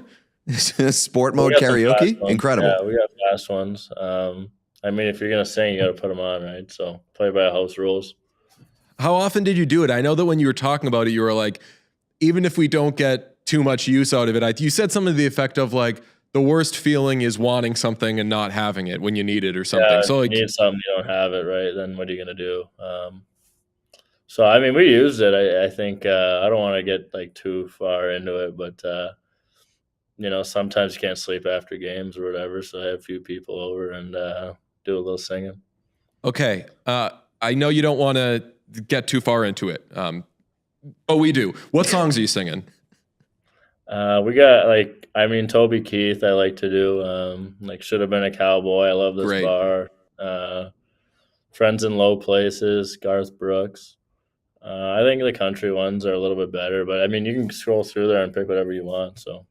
sport mode karaoke. Incredible. Yeah, we got fast ones. I mean, if you're gonna sing, you got to put them on, right? So play by house rules. How often did you do it? I know that when you were talking about it, you were like, even if we don't get too much use out of it, you said something to the effect of like, the worst feeling is wanting something and not having it when you need it or something. Yeah, so if you need something, you don't have it, right? Then what are you gonna do? So I mean, we used it. I think I don't want to get like too far into it, but sometimes you can't sleep after games or whatever. So I have a few people over and do a little singing. Okay, I know you don't want to get too far into it, but we do. What songs are you singing? We got Toby Keith. I like to do Should Have Been a Cowboy. I love this Great. bar. Friends in Low Places. Garth Brooks. I think the country ones are a little bit better, but I mean you can scroll through there and pick whatever you want. So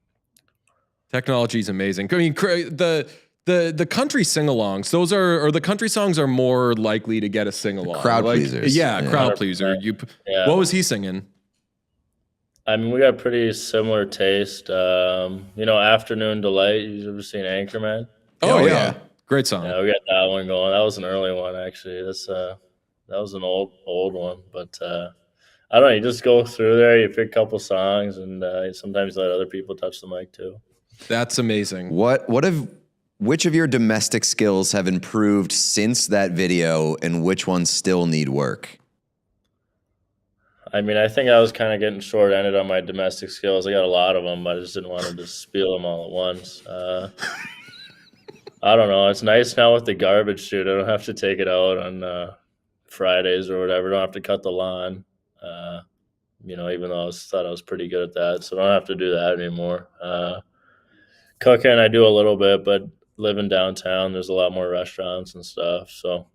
Technology is amazing. I mean, the country sing-alongs, those are, or the country songs are more likely to get a sing-along. Crowd pleasers. Yeah, crowd pleaser. Yeah. What was he singing? I mean, we got pretty similar taste. Afternoon Delight. You've ever seen Anchorman? Oh yeah. Great song. Yeah, we got that one going. That was an early one, actually. That was an old one, but I don't know. You just go through there, you pick a couple songs, and sometimes let other people touch the mic too. That's amazing. Which of your domestic skills have improved since that video, and which ones still need work? I mean, I think I was kind of getting short-ended on my domestic skills. I got a lot of them, but I just didn't want to just spiel them all at once. I don't know. It's nice now with the garbage chute. I don't have to take it out on Fridays or whatever. I don't have to cut the lawn. Even though I thought I was pretty good at that, so I don't have to do that anymore. Cooking, I do a little bit, but living downtown, there's a lot more restaurants and stuff. So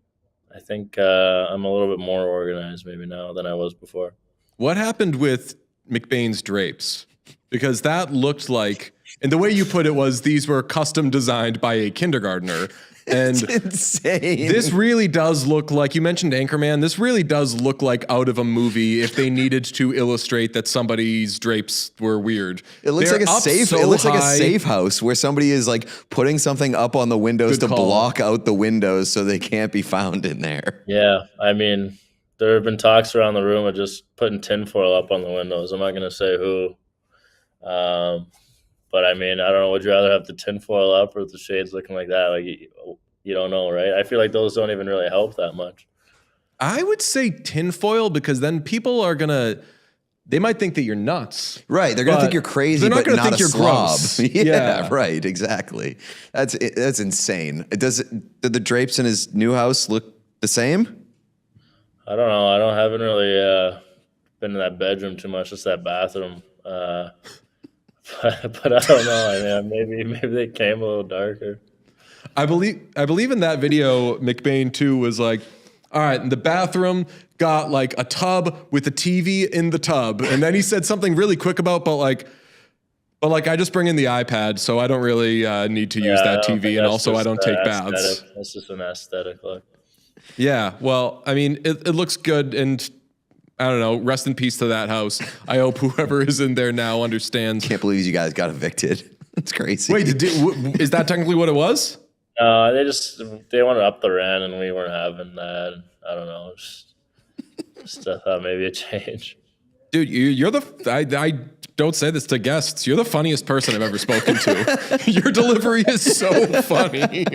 I think I'm a little bit more organized maybe now than I was before. What happened with McBain's drapes? Because that looked like, and the way you put it was these were custom designed by a kindergartner. And It's insane. this really does look like, you mentioned Anchorman, this really does look like out of a movie if they needed to illustrate that somebody's drapes were weird. It looks They're like a up safe. so It looks like a high. safe house where somebody is like putting something up on the windows Good to call. block out the windows so they can't be found in there. Yeah, I mean, there have been talks around the room of just putting tinfoil up on the windows. I'm not going to say who. But I mean, I don't know. Would you rather have the tinfoil up or the shades looking like that? Like, you don't know, right? I feel like those don't even really help that much. I would say tinfoil because then people are going to, they might think that you're nuts. Right. They're going to But think you're crazy, they're not but gonna not think a you're slob. gross. Yeah, Yeah. right. Exactly. That's insane. Did the drapes in his new house look the same? I don't know. I haven't really been in that bedroom too much, just that bathroom. But I don't know. I mean, maybe they came a little darker. I believe in that video, McBain too was like, all right, the bathroom got like a tub with a TV in the tub. And then he said something really quick about, but like I just bring in the iPad, so I don't really need to use I that don't TV. think And that's also I just, don't take aesthetic. baths. That's just an aesthetic look. Yeah, well, I mean, it looks good, and I don't know. Rest in peace to that house. I hope whoever is in there now understands. Can't believe you guys got evicted. It's crazy. Wait, is that technically what it was? They wanted up the rent, and we weren't having that. I don't know. Just I thought maybe a change. Dude, you're I don't say this to guests. You're the funniest person I've ever spoken to. Your delivery is so funny.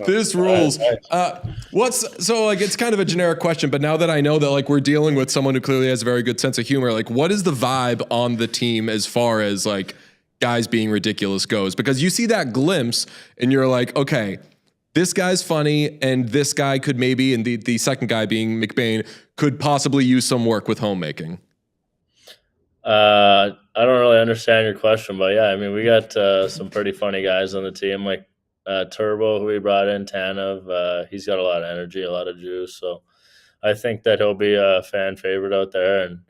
This rules. It's kind of a generic question, but now that I know that like we're dealing with someone who clearly has a very good sense of humor, like what is the vibe on the team as far as like guys being ridiculous goes? Because you see that glimpse and you're like, okay, this guy's funny, and this guy could maybe, and the second guy being McBain, could possibly use some work with homemaking. I don't really understand your question, but yeah, I mean, we got some pretty funny guys on the team, like Turbo, who we brought in, Tanev. He's got a lot of energy, a lot of juice, so I think that he'll be a fan favorite out there. And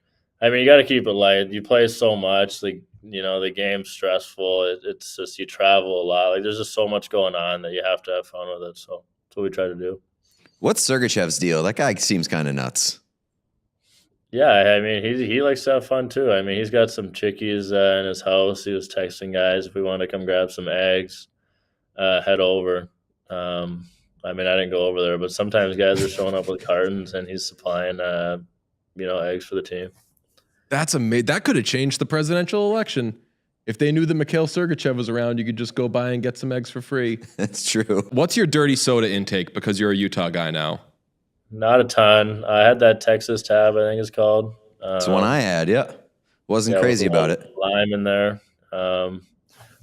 I mean, you got to keep it light. You play so much, like the game's stressful. It's just you travel a lot. Like there's just so much going on that you have to have fun with it. So that's what we try to do. What's Sergachev's deal? That guy seems kind of nuts. Yeah, I mean, he likes to have fun too. I mean, he's got some chickies in his house. He was texting guys if we want to come grab some eggs, head over. I mean, I didn't go over there, but sometimes guys are showing up with cartons, and he's supplying, eggs for the team. That's amazing. That could have changed the presidential election. If they knew that Mikhail Sergachev was around, you could just go buy and get some eggs for free. That's true. What's your dirty soda intake? Because you're a Utah guy now. Not a ton. I had that Texas tab, I think it's called. It's the one I had, yeah. Wasn't crazy with about it. Lime in there. I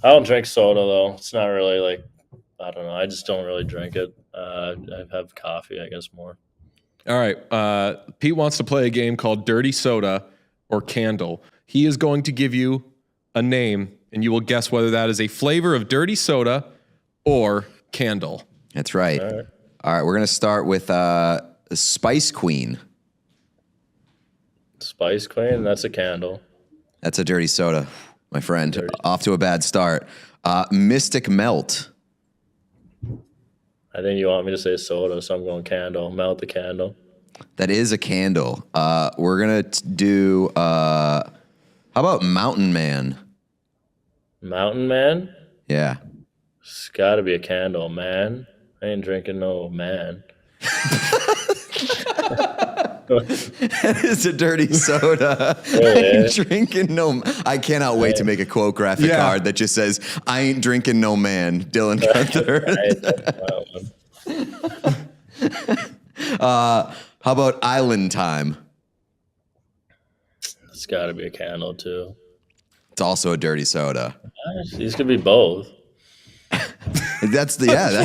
don't drink soda, though. It's not really like, I don't know. I just don't really drink it. I have coffee, I guess, more. All right. Pete wants to play a game called Dirty Soda or Candle. He is going to give you a name, and you will guess whether that is a flavor of dirty soda or candle. That's right. All right, we're going to start with Spice Queen. Spice Queen? That's a candle. That's a dirty soda, my friend. Off to a bad start. Mystic Melt. I think you want me to say soda, so I'm going candle. Melt the candle. That is a candle. We're going to do, how about Mountain Man? Mountain Man? Yeah. It's got to be a candle, man. I ain't drinking no man. That is a dirty soda. I ain't drinking no. I cannot wait to make a quote graphic card that just says, I ain't drinking no man, Dylan Guenther. How about Island Time? It's got to be a candle, too. It's also a dirty soda. These could be both. That's yeah.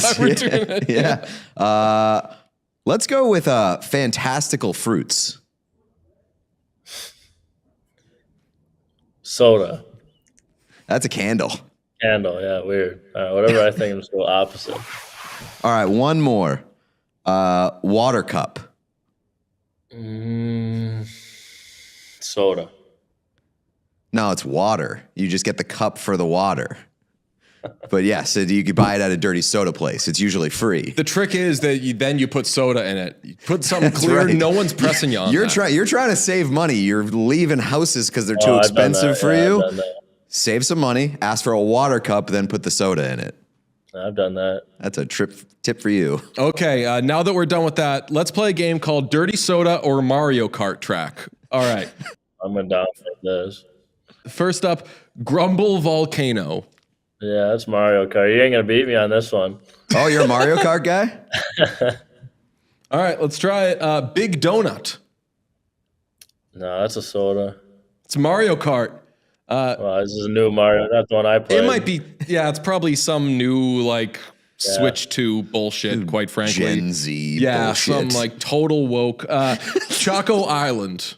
Let's go with Fantastical Fruits. Soda. That's a candle. Candle, yeah, weird. All right, whatever I think, I'm just go opposite. All right, one more. Water cup. Soda. No, it's water. You just get the cup for the water. But yes, you could buy it at a dirty soda place. It's usually free. The trick is that you put soda in it. You put something clear. Right. No one's pressing you on You're that. You're trying to save money. You're leaving houses because they're too expensive for you. Save some money. Ask for a water cup, then put the soda in it. I've done that. That's a tip for you. Okay, now that we're done with that, let's play a game called Dirty Soda or Mario Kart Track. All right. I'm going to dominate this. First up, Grumble Volcano. Yeah, that's Mario Kart. You ain't going to beat me on this one. Oh, you're a Mario Kart guy? All right, let's try it. Big Donut. No, that's a soda. It's Mario Kart. Well, this is a new Mario. That's the one I played. It might be, yeah, it's probably some new, like, Switch 2 bullshit, quite frankly. Gen Z Yeah, bullshit. some, like, total woke. Choco Island.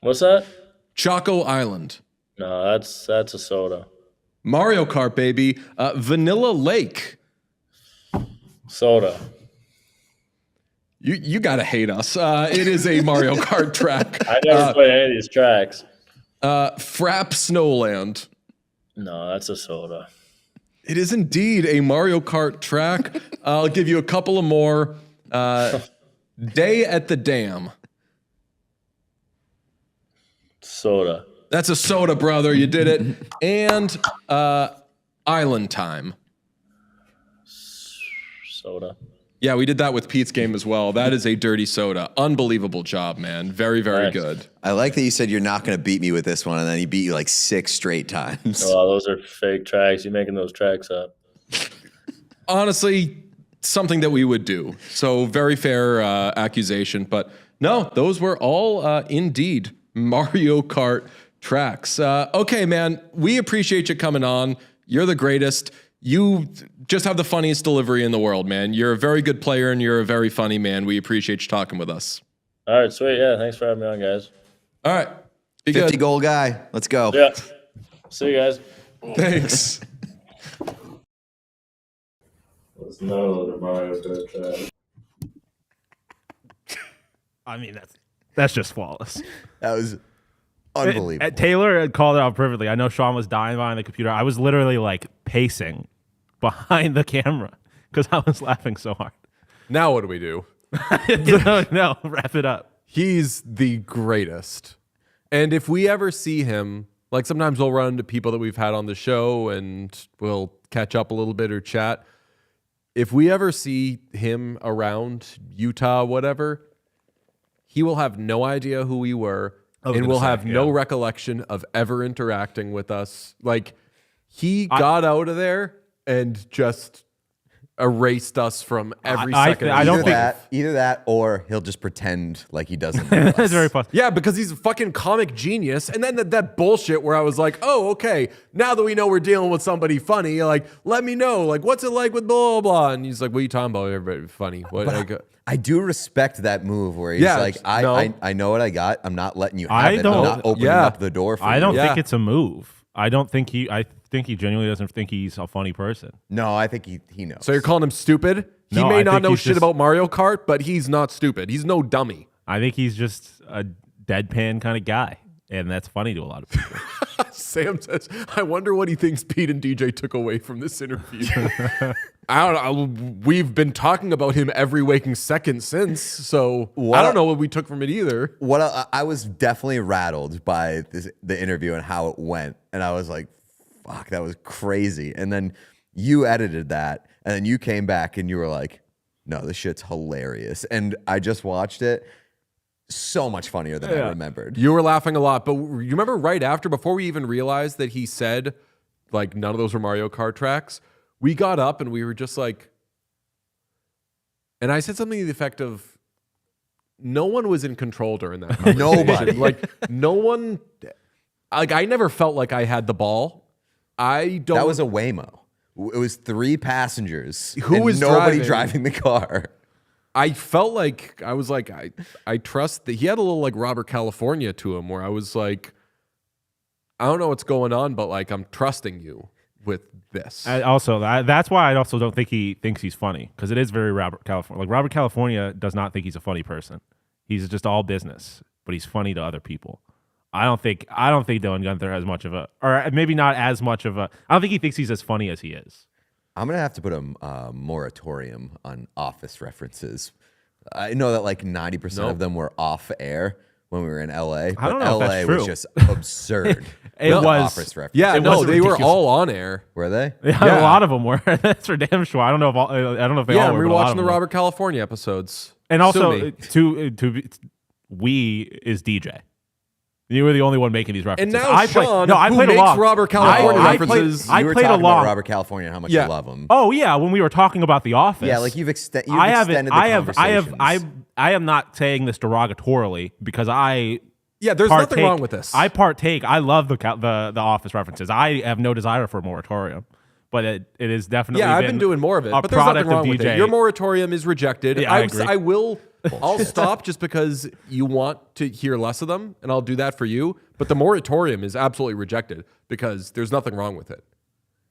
What's that? Choco Island. No, that's a soda. Mario Kart, baby. Vanilla Lake. Soda. You gotta hate us. It is a Mario Kart track. I never played any of these tracks. Frap Snowland. No, that's a soda. It is indeed a Mario Kart track. I'll give you a couple of more. Day at the Dam. Soda. That's a soda, brother. You did it. And Island Time. Soda. Yeah, we did that with Pete's game as well. That is a dirty soda. Unbelievable job, man. Very, very Nice. good. I like that you said you're not going to beat me with this one, and then he beat you like 6 straight times. Oh, those are fake tracks. You're making those tracks up. Honestly, something that we would do. So very fair accusation. But no, those were all indeed Mario Kart tracks. Okay, man, we appreciate you coming on. You're the greatest. You just have the funniest delivery in the world, man. You're a very good player and you're a very funny man. We appreciate you talking with us. All right, sweet. Yeah, thanks for having me on, guys. All right. Be 50 good. goal guy. Let's go. Yeah. See you guys. Thanks. Let's know the Mario Kart track. I mean, that's just flawless. That was unbelievable. Taylor had called it out perfectly. I know Sean was dying behind the computer. I was literally like pacing behind the camera because I was laughing so hard. Now what do we do? No, wrap it up. He's the greatest. And if we ever see him, like sometimes we'll run into people that we've had on the show and we'll catch up a little bit or chat. If we ever see him around Utah, whatever, he will have no idea who we were and will have no recollection of ever interacting with us. Like he got out of there and just erased us from every second. I don't Either that, or he'll just pretend like he doesn't know That's us. very possible. Yeah, because he's a fucking comic genius. And then that bullshit where I was like, oh, okay, now that we know we're dealing with somebody funny, like, let me know, like, what's it like with blah, blah, blah. And he's like, what are you talking about? Everybody funny. What? I do respect that move where he's Yeah, like, I know what I got. I'm not letting you have I it. don't- I'm not opening up the door for you. I don't Yeah. think it's a move. I think he genuinely doesn't think he's a funny person. No, I think he knows. So you're calling him stupid? He No, may I not think know he's shit just- about Mario Kart, but he's not stupid. He's no dummy. I think he's just a deadpan kind of guy, and that's funny to a lot of people. Sam says, I wonder what he thinks Pete and DJ took away from this interview. I don't know. We've been talking about him every waking second since, so I don't know what we took from it either. What I was definitely rattled by the interview and how it went, and I was like, "Fuck, that was crazy." And then you edited that, and then you came back and you were like, "No, this shit's hilarious." And I just watched it. So much funnier than I remembered. You were laughing a lot, but you remember right after, before we even realized that he said, like, none of those were Mario Kart tracks, we got up and we were just like, and I said something to the effect of, no one was in control during that conversation. Nobody. Like, no one, like, I never felt like I had the ball. I don't. That was a Waymo. It was 3 passengers. Who and was nobody driving? driving the car? I felt like, I was like, I trust that he had a little like Robert California to him where I was like, I don't know what's going on, but like, I'm trusting you with this. That's why I also don't think he thinks he's funny, because it is very Robert California. Like Robert California does not think he's a funny person. He's just all business, but he's funny to other people. I don't think Dylan Guenther has much of a, or maybe not as much of a. I don't think he thinks he's as funny as he is. I'm gonna have to put a moratorium on Office references. I know that like 90% of them were off air when we were in LA. But I don't know if LA that's was true. just absurd. It with was- Office references. Yeah, It no, wasn't they were ridiculous. all on air. Were they? Yeah, a lot of them were. That's for damn sure. I don't know if all, I don't know if they Yeah, all were. we were but a lot watching of the them were. Robert California episodes. And Sue also, me. we is DJ. You were the only one making these references. And now I played, Sean, no, I who played makes along. Robert California references. I you were played talking along. about Robert California and how much Yeah. you love him. Oh yeah, when we were talking about The Office. Yeah, like you've extended the I conversations. am not saying this derogatorily because I Yeah, there's nothing wrong with this. I partake. I love the Office references. I have no desire for a moratorium, but it is definitely I've been doing more of it, but there's nothing wrong with it. Your moratorium is rejected. Yeah, I agree. I'll stop just because you want to hear less of them, and I'll do that for you. But the moratorium is absolutely rejected because there's nothing wrong with it.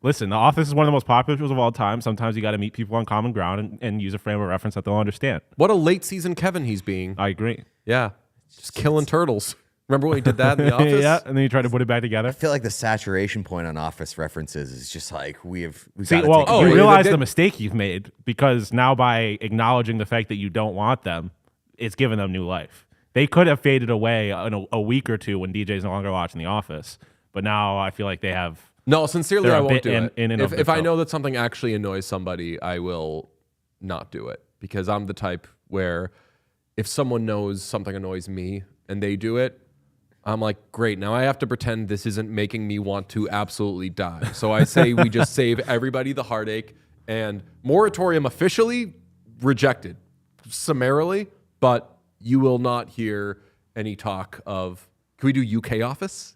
Listen, The Office is one of the most popular shows of all time. Sometimes you got to meet people on common ground and use a frame of reference that they'll understand. What a late season Kevin he's being. I agree. Yeah, just killing turtles. Remember when he did that in The Office? Yeah, and then you try to put it back together. I feel like the saturation point on Office references is just like we you gotta realize the mistake you've made because now by acknowledging the fact that you don't want them, it's given them new life. They could have faded away in a week or two when DJ's no longer watching The Office, but now I feel like they have. No, sincerely, They're I a won't bit do it. If I themselves. know that something actually annoys somebody, I will not do it because I'm the type where if someone knows something annoys me and they do it, I'm like, great, now I have to pretend this isn't making me want to absolutely die. So I say we just save everybody the heartache, and moratorium officially rejected summarily, but you will not hear any talk of, can we do UK Office?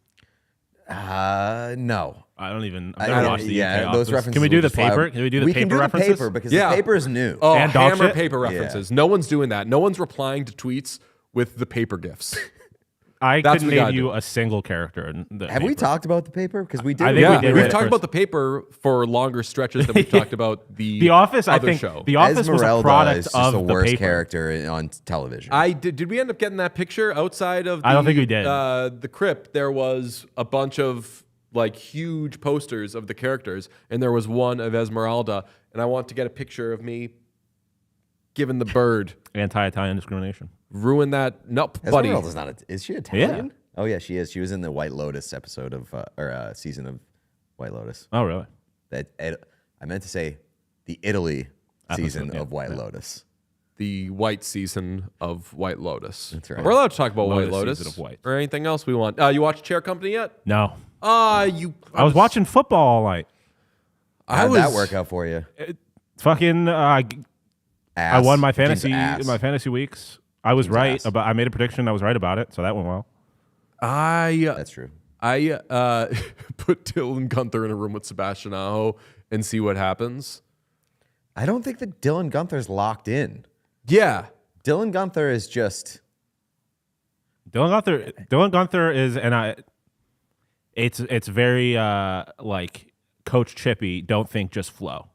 No. I don't even. I I've never don't- watched the yeah, UK those Office. references. Can we do will the just fly paper? over- Can we do the We paper can do references? the paper because Yeah. the paper is new. Oh, And dog hammer shit? paper references. No one's doing that. No one's replying to tweets with the paper gifs. I That's couldn't what we gotta name you do. a single character in the Have we paper. talked about the paper? Because we did. I think Yeah, we did we've right talked first. about the paper for longer stretches than we've talked about the The Office, I other think. show. The Office was a Esmeralda product is just of the the worst paper. character on television. Did we end up getting that picture outside of the, I don't think we did. The crypt? There was a bunch of like huge posters of the characters, and there was one of Esmeralda, and I want to get a picture of me giving the bird. Anti-Italian discrimination. Ruin that. Nope, buddy. Esmeralda's not. Is she Italian? Oh yeah, she is. She was in the White Lotus episode of season of White Lotus. Oh, really? I meant to say the Italy season Episode, yeah, of White Lotus. The white season of White Lotus. That's right. We're allowed to talk about Lotus White Lotus season of White. or anything else we want. You watched Chair Company yet? No. I was watching football all night. How'd that work out for you? Fucking. I Ass. won my James fantasy ass. weeks. I was right ass. about. I made a prediction. I was right about it, so that went well. That's true. I put Dylan Guenther in a room with Sebastian Aho and see what happens. I don't think that Dylan Guenther's locked in. Yeah. Dylan Guenther is just. Dylan Guenther is, and I. It's very like Coach Chippy. Don't think, just flow.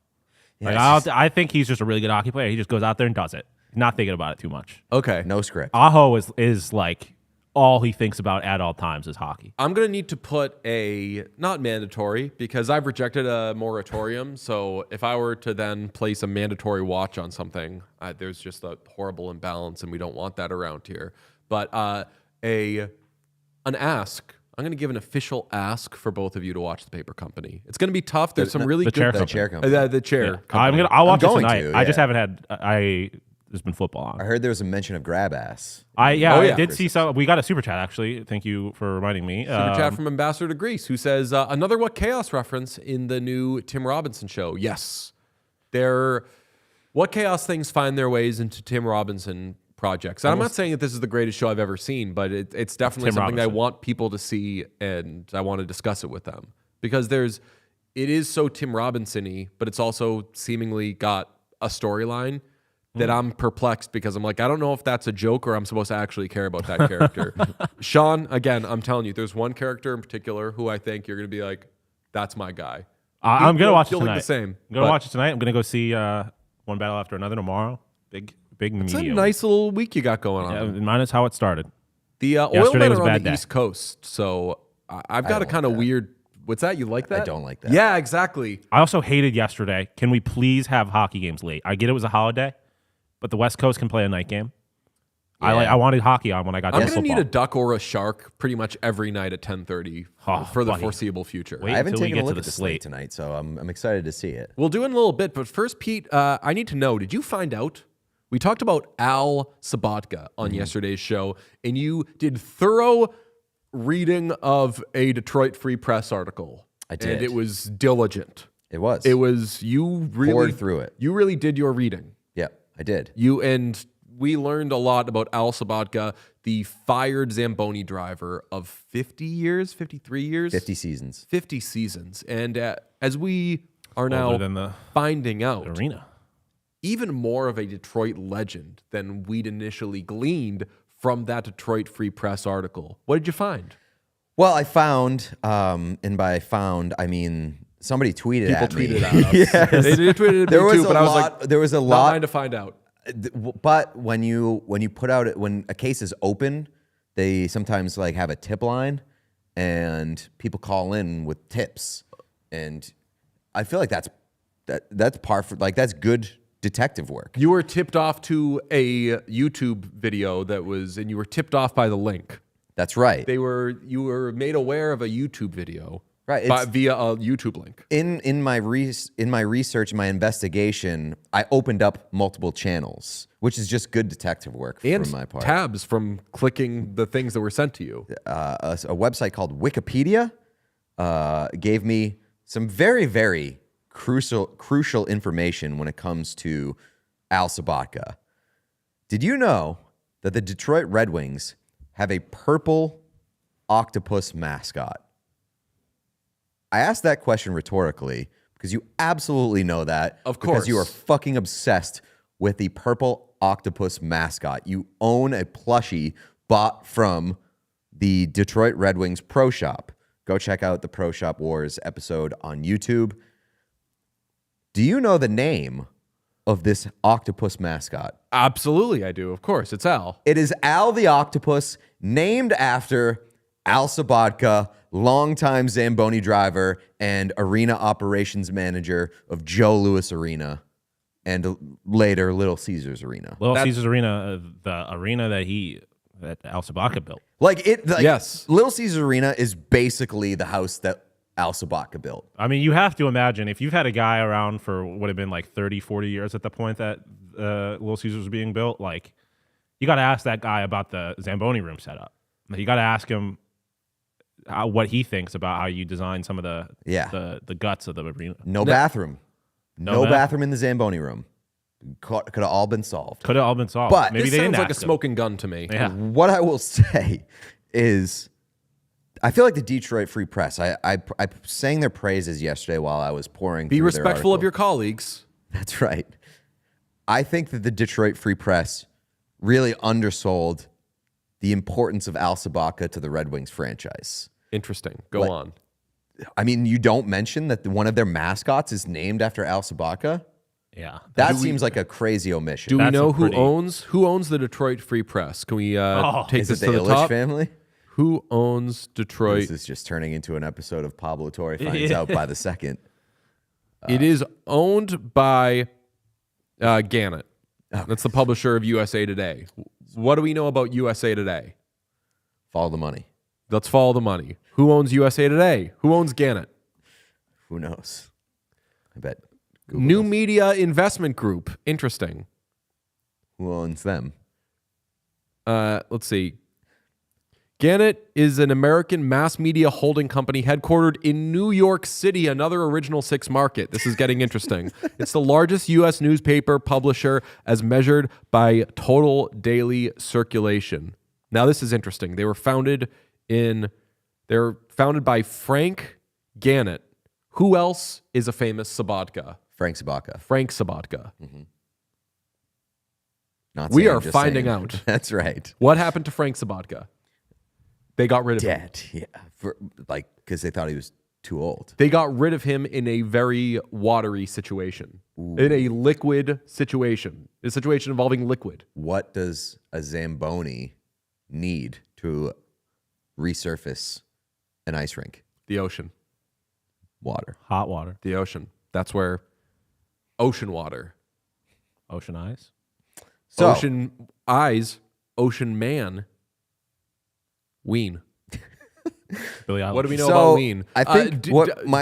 Yeah, Like it's just I think he's just a really good hockey player. He just goes out there and does it, not thinking about it too much. Okay. no script. Aho is like all he thinks about at all times is hockey. I'm going to need to put not mandatory because I've rejected a moratorium. So if I were to then place a mandatory watch on something, there's just a horrible imbalance and we don't want that around here. But an ask. I'm going to give an official ask for both of you to watch The Paper Company. It's going to be tough. There's some really the good... chair The company. chair company. The chair Yeah. company. I'll watch it going tonight. to, I just yeah. haven't had. There's been football on. I heard there was a mention of grab ass. I yeah. did see some. We got a super chat actually. Thank you for reminding me. Super chat from Ambassador to Greece, who says, another What Chaos reference in the new Tim Robinson show. Yes. What Chaos things find their ways into Tim Robinson projects. And I'm not saying that this is the greatest show I've ever seen, but it's definitely Tim something that I Robinson. want people to see, and I want to discuss it with them. Because it is so Tim Robinson-y, but it's also seemingly got a storyline that I'm perplexed because I'm like, I don't know if that's a joke or I'm supposed to actually care about that character. Sean, again, I'm telling you, there's one character in particular who I think you're going to be like, that's my guy. I'm gonna watch it you'll look tonight. the same, I'm gonna but- watch it tonight. I'm gonna go see One Battle After Another tomorrow. Big It's a media. nice little week you got going on. Yeah, mine is how it started. The oil Yesterday men was are a on bad the day. East Coast, so I've got a don't kind of like that. weird. What's that? You like that? don't like that. Yeah, exactly. I also hated yesterday. Can we please have hockey games late? I get it was a holiday, but the West Coast can play a night game. I wanted hockey on when I got I'm to gonna football. need a duck or a shark pretty much every night at 10:30 Oh, for the buddy. foreseeable future. Wait I haven't until we taken a get look to at the the slate slate. tonight, so I'm excited to see it. We'll do it in a little bit, but first, Pete, I need to know: did you find out? We talked about Al Sabatka on yesterday's show, and you did thorough reading of a Detroit Free Press article. I did. and it was diligent. It was. It was you really Poured through it. You really did your reading. Yeah, I did. You and we learned a lot about Al Sabatka, the fired Zamboni driver of 50 years, 53 years, 50 seasons. 50 seasons. And as we are Older than now the finding out, arena. even more of a Detroit legend than we'd initially gleaned from that Detroit Free Press article. What did you find? Well, I found, and by found, I mean somebody tweeted People at me. tweeted at us. Yes. They did tweet at There me was too, a but I was lot. like, There was a not lot. mine to find out. But when you put out when a case is open, they sometimes like have a tip line, and people call in with tips, and I feel like that's par for like that's good detective work. You were tipped off to a YouTube video that was, and you were tipped off by the link. That's right. You were made aware of a YouTube video, Right, via a YouTube link. In my research, my investigation, I opened up multiple channels, which is just good detective work And from my part. tabs from clicking the things that were sent to you. A website called Wikipedia gave me some very, very crucial information when it comes to Al Sabatka. Did you know that the Detroit Red Wings have a purple octopus mascot? I asked that question rhetorically because you absolutely know that. Of Because you are course. fucking obsessed with the purple octopus mascot. You own a plushie bought from the Detroit Red Wings Pro Shop. Go check out the Pro Shop Wars episode on YouTube. Do you know the name of this octopus mascot? Absolutely, I do. Of course, it's Al. It is Al the Octopus, named after Al Sabatka, longtime Zamboni driver and arena operations manager of Joe Louis Arena and later Little Caesars Arena. Little Caesars Arena, the arena that Al Sabatka built. Yes. Little Caesars Arena is basically the house that Al Sabatka built. I mean, you have to imagine if you've had a guy around for what have been like 30, 40 years at the point that Little Caesars was being built, like you got to ask that guy about the Zamboni room setup. You got to ask him what he thinks about how you design some of the guts of the arena. No bathroom. No bathroom. bathroom in the Zamboni room. Could have all been solved. Could have all been solved. But maybe This they sounds didn't like a ask him. smoking gun to me. Yeah. What I will say is, I feel like the Detroit Free Press. I sang their praises yesterday while I was pouring. Be through their respectful of article. your colleagues. That's right. I think that the Detroit Free Press really undersold the importance of Al Sabatka to the Red Wings franchise. Interesting. Go on. I mean, you don't mention that one of their mascots is named after Al Sabatka. Yeah. That seems like a crazy omission. Do we That's know a pretty- who owns the Detroit Free Press? Can we take Is this it to the the Illich top? family? Who owns Detroit? This is just turning into an episode of Pablo Torre Finds Out by the Second. It is owned by Gannett. That's the publisher of USA Today. What do we know about USA Today? Follow the money. Let's follow the money. Who owns USA Today? Who owns Gannett? Who knows? I bet. Google New does. Media Investment Group. Interesting. Who owns them? Let's see. Gannett is an American mass media holding company headquartered in New York City, another Original Six market. This is getting interesting. It's the largest U.S. newspaper publisher as measured by total daily circulation. Now, this is interesting. They were founded by Frank Gannett. Who else is a famous Sabatka? Frank Sabatka. Frank Sabatka. Not We saying, are just finding saying. out. That's right. What happened to Frank Sabatka? They got rid of him. Dead. Yeah. Because they thought he was too old. They got rid of him in a very watery situation, in a liquid situation, a situation involving liquid. What does a Zamboni need to resurface an ice rink? The ocean. Water. Hot water. The ocean. That's where ocean water, Ocean eyes. So, ocean eyes, ocean man, Ween. Billy Eilish. What do we know So, about Ween? I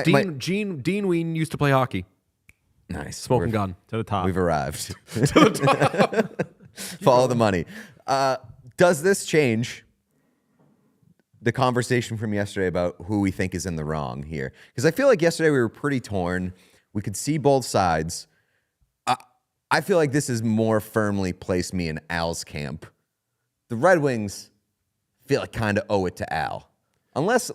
think Dean Ween used to play hockey, nice. smoking gun. To the top. We've arrived. Follow the money. Does this change the conversation from yesterday about who we think is in the wrong here? Because I feel like yesterday we were pretty torn. We could see both sides. I feel like this is more firmly placed me in Al's camp. The Red Wings feel like kind of owe it to Al. Unless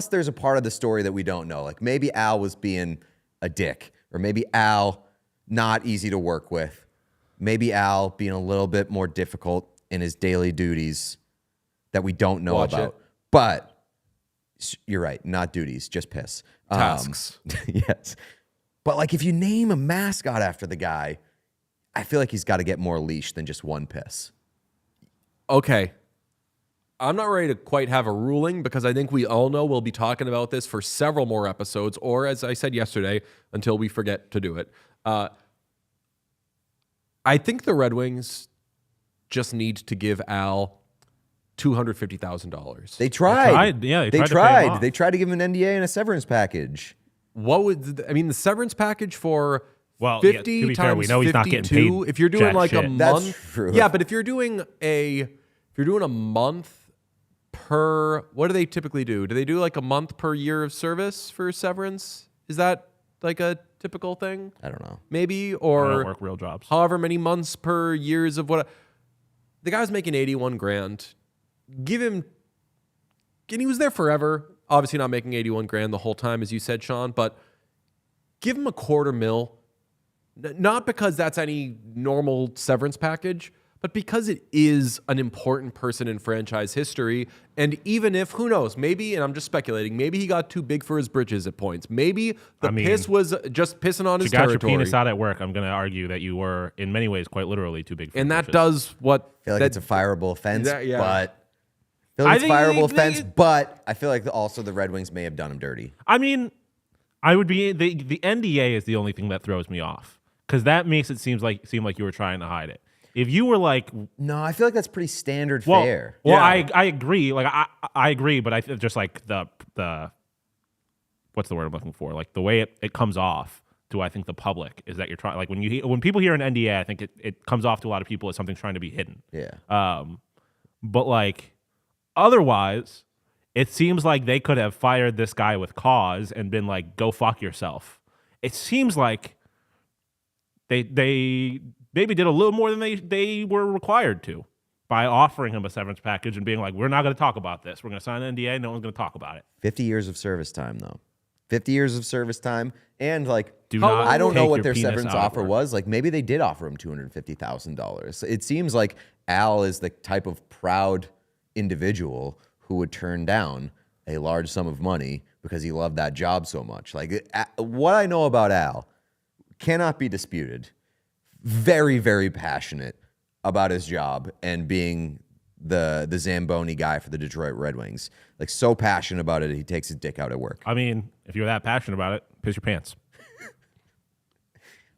there's a part of the story that we don't know. Like maybe Al was being a dick, or maybe Al not easy to work with. Maybe Al being a little bit more difficult in his daily duties that we don't know about. But you're right, not duties, just piss. Tasks. Yes. But like if you name a mascot after the guy, I feel like he's got to get more leash than just one piss. Okay. I'm not ready to quite have a ruling because I think we all know we'll be talking about this for several more episodes, or as I said yesterday, until we forget to do it. I think the Red Wings just need to give Al $250,000. They tried. They They tried. They tried to give him an NDA and a severance package. What would the severance package for? Well, 50 yeah, to be times fair, we know he's not getting 52, paid if you're doing jack like a shit. That's month. true. Yeah, but if you're doing a month per, what do they typically do? Do they do like a month per year of service for severance? Is that like a typical thing? I don't know. Maybe, I or don't work real jobs. however many months per years of what. The guy's making 81 grand. Give him, and he was there forever. Obviously not making 81 grand the whole time, as you said, Sean, but give him $250,000. Not because that's any normal severance package, but because it is an important person in franchise history. And even if, who knows, maybe, and I'm just speculating, maybe he got too big for his britches at points. Maybe piss was just pissing on his You got territory. your penis out at work. I'm going to argue that you were, in many ways, quite literally too big for And your that britches. does what... I feel like it's a fireable offense, Yeah. but I feel like I it's a think fireable they- offense, but I feel like also the Red Wings may have done him dirty. I mean, I would be the NDA is the only thing that throws me off because that makes it seem like you were trying to hide it. If you were like, No, I feel like that's pretty standard well, fare. well, Yeah. I agree. Like I agree, but I just like the what's the word I'm looking for? Like the way it comes off to I think the public is that you're trying. Like when people hear an NDA, I think it comes off to a lot of people as something trying to be hidden. Yeah. But like otherwise, it seems like they could have fired this guy with cause and been like, "Go fuck yourself." It seems like they maybe did a little more than they were required to by offering him a severance package and being like, "We're not going to talk about this. We're going to sign an NDA. No one's going to talk about it." 50 years of service time, though. 50 years of service time. And, like, Do not I don't know take what your their penis severance out at offer work. was. Like, maybe they did offer him $250,000. It seems like Al is the type of proud individual who would turn down a large sum of money because he loved that job so much. Like, what I know about Al cannot be disputed. Very, very passionate about his job and being the Zamboni guy for the Detroit Red Wings. Like, so passionate about it, he takes his dick out at work. I mean, if you're that passionate about it, piss your pants.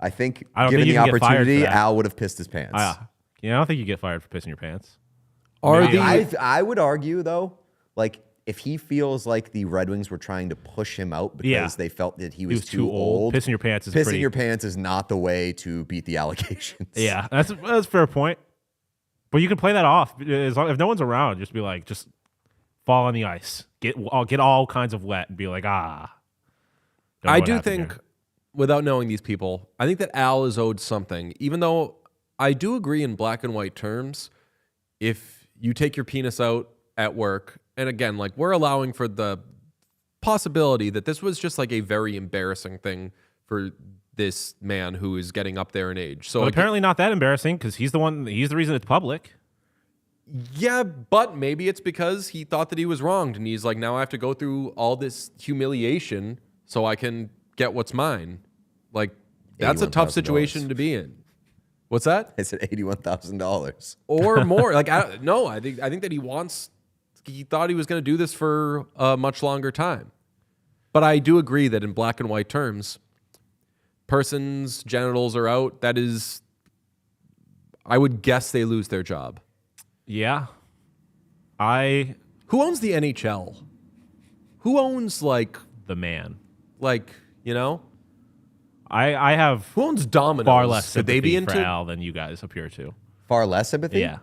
I think, I don't given think the you can get fired opportunity, for that. Al would have pissed his pants. I don't think you get fired for pissing your pants. Are Maybe the I would argue, though, like, if he feels like the Red Wings were trying to push him out because Yeah. they felt that he He was too old, Pissing your pants is pissing pretty. your pants is not the way to beat the allegations. Yeah, that's a fair point. But you can play that off as long, if no one's around. Just be like, just fall on the ice, get all kinds of wet, and be like, don't know I what do happened think, here. without knowing these people, I think that Al is owed something. Even though I do agree in black and white terms, if you take your penis out at work, and again, like we're allowing for the possibility that this was just like a very embarrassing thing for this man who is getting up there in age. So But like, apparently not that embarrassing because he's the reason it's public. yeah, but maybe it's because he thought that he was wronged, and he's like, now I have to go through all this humiliation so I can get what's mine. Like, that's a tough $81,000. situation to be in. What's that? I said $81,000. Or more? Like, I think that he thought he was going to do this for a much longer time. But I do agree that in black and white terms, person's genitals are out. That is, I would guess they lose their job. Yeah, I Who owns the NHL? Who owns the man. you know? I have Who owns Domino's? far less Could they be sympathy for into? Al than you guys appear to. Far less sympathy? Yeah.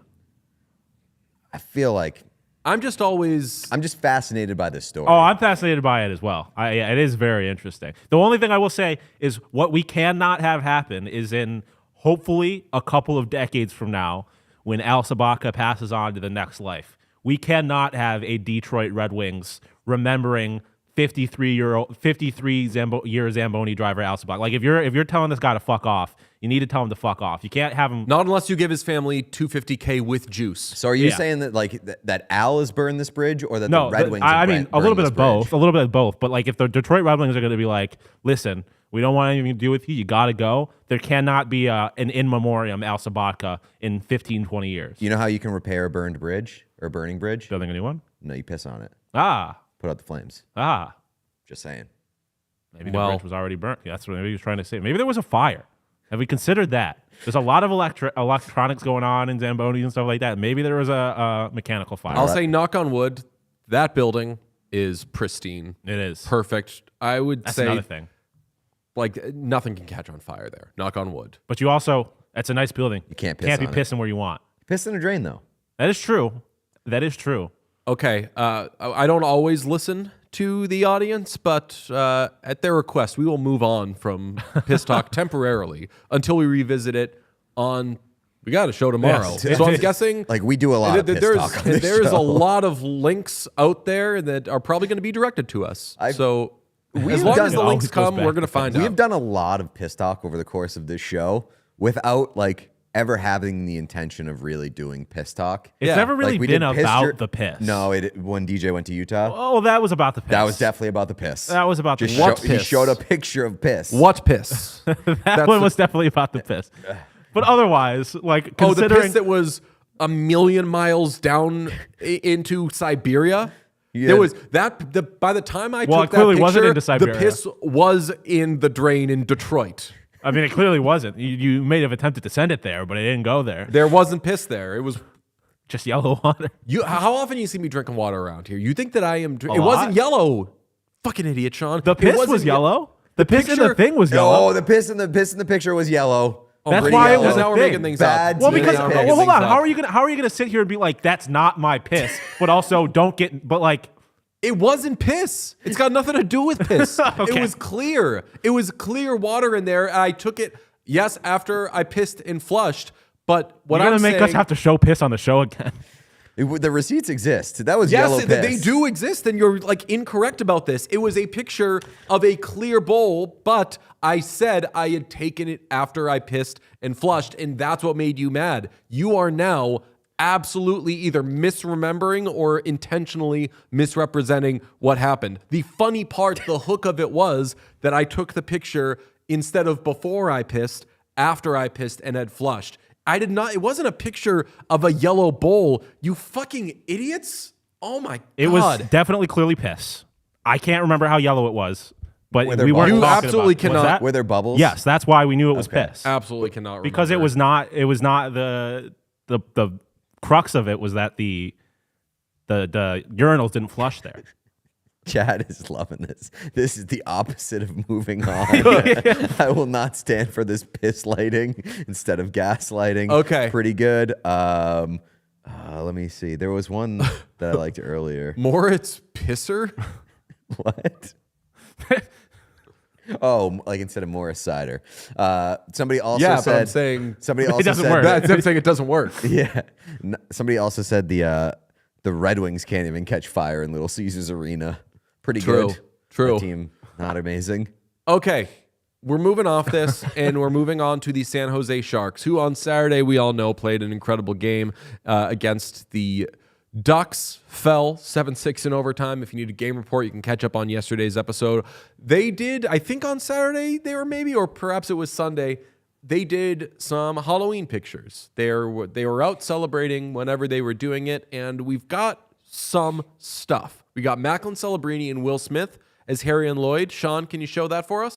I feel like I'm just always. I'm just fascinated by this story. Oh, I'm fascinated by it as well. It is very interesting. The only thing I will say is what we cannot have happen is in hopefully a couple of decades from now, when Al Sabaka passes on to the next life, we cannot have a Detroit Red Wings remembering 53-year Zamboni driver Al Sabaka. Like if you're telling this guy to fuck off, you need to tell him to fuck off. You can't have him. Not unless you give his family $250K with juice. So are you saying that like that Al has burned this bridge, or that No, the Red Wings? I mean a little bit of both. Bridge? A little bit of both. But like if the Detroit Red Wings are going to be like, listen, we don't want anything to do with you. You got to go. There cannot be an in memoriam Al Sabaka in 15, 20 years. You know how you can repair a burned bridge or a burning bridge? Building a new one? No, you piss on it. Put out the flames. Just saying. Maybe the bridge was already burnt. That's what maybe he was trying to say. Maybe there was a fire. Have we considered that? There's a lot of electronics going on in Zamboni and stuff like that. Maybe there was a mechanical fire. I'll say, knock on wood, that building is pristine. It is. Perfect. I would That's say another thing. like nothing can catch on fire there. Knock on wood. But you also, that's a nice building. You can't piss be on it. pissing where you want. Piss in a drain, though. That is true. That is true. Okay. I don't always listen to the audience, but at their request, we will move on from piss talk temporarily until we revisit it on. We got a show tomorrow, Yes. so I'm guessing Like we do a lot of piss talk on this there's show. a lot of links out there that are probably going to be directed to us. So as long as the links always goes come, back we're going to to find We out. have done a lot of piss talk over the course of this show without like ever having the intention of really doing piss talk. It's Yeah. never really Like, we been did piss about jer- the piss. No, when DJ went to Utah, Oh, that was about the piss. that was definitely about the piss. That was about the Just what He piss? showed a picture of piss. What piss? That one was definitely about the piss. But otherwise, like Oh, the considering piss that was a million miles down into Siberia. Yeah. There was that. By the time I Well, took it clearly that picture, wasn't into Siberia. the piss was in the drain in Detroit. I mean, it clearly wasn't. You may have attempted to send it there, but it didn't go there. There wasn't piss there. It was Just yellow water. you. How often you see me drinking water around here? You think that I am? It lot. wasn't yellow. Fucking idiot, Sean. The It piss wasn't was yellow. The piss in picture- the thing was yellow. Oh, the piss in the picture was yellow. That's Pretty why it yellow. was a Now we're thing. making things Bad up. Well, Maybe because I'm well, making hold on. things up. How are you gonna sit here and be like, that's not my piss, but also don't get, but like, It wasn't piss. It's got nothing to do with piss. Okay. It was clear. It was clear water in there. I took it, yes, after I pissed and flushed. But what you're I'm gonna make saying, us have to show piss on the show again. The receipts exist. That was yellow yes, piss. they do exist, and you're like incorrect about this. It was a picture of a clear bowl, but I said I had taken it after I pissed and flushed, and that's what made you mad. You are now absolutely either misremembering or intentionally misrepresenting what happened. The funny part, the hook of it was that I took the picture instead of before I pissed, after I pissed and had flushed. I did not, it wasn't a picture of a yellow bowl. You fucking idiots. Oh my God. It was definitely clearly piss. I can't remember how yellow it was, but Were there we weren't bubbles? You talking absolutely about it. Was cannot- that? Were there bubbles? Yes, that's why we knew it was piss. Absolutely cannot remember. Because it was not the crux of it was that the urinals didn't flush there. Chad is loving this. This is the opposite of moving on. I will not stand for this piss lighting instead of gas lighting. Okay. Pretty good. Let me see. There was one that I liked earlier. Moritz Pisser? What? Oh, like instead of Morris cider. Somebody also Yeah, but said. I'm saying somebody also doesn't said. work. I'm saying it doesn't work. Yeah. Somebody also said the Red Wings can't even catch fire in Little Caesars Arena. Pretty True. good. True. That team, not amazing. Okay. We're moving off this and we're moving on to the San Jose Sharks, who on Saturday, we all know, played an incredible game against the Ducks. Fell 7-6 in overtime. If you need a game report, you can catch up on yesterday's episode. They did, I think on Saturday, they were maybe, or perhaps it was Sunday, they did some Halloween pictures. They were out celebrating whenever they were doing it, and we've got some stuff. We got Macklin Celebrini and Will Smith as Harry and Lloyd. Sean, can you show that for us?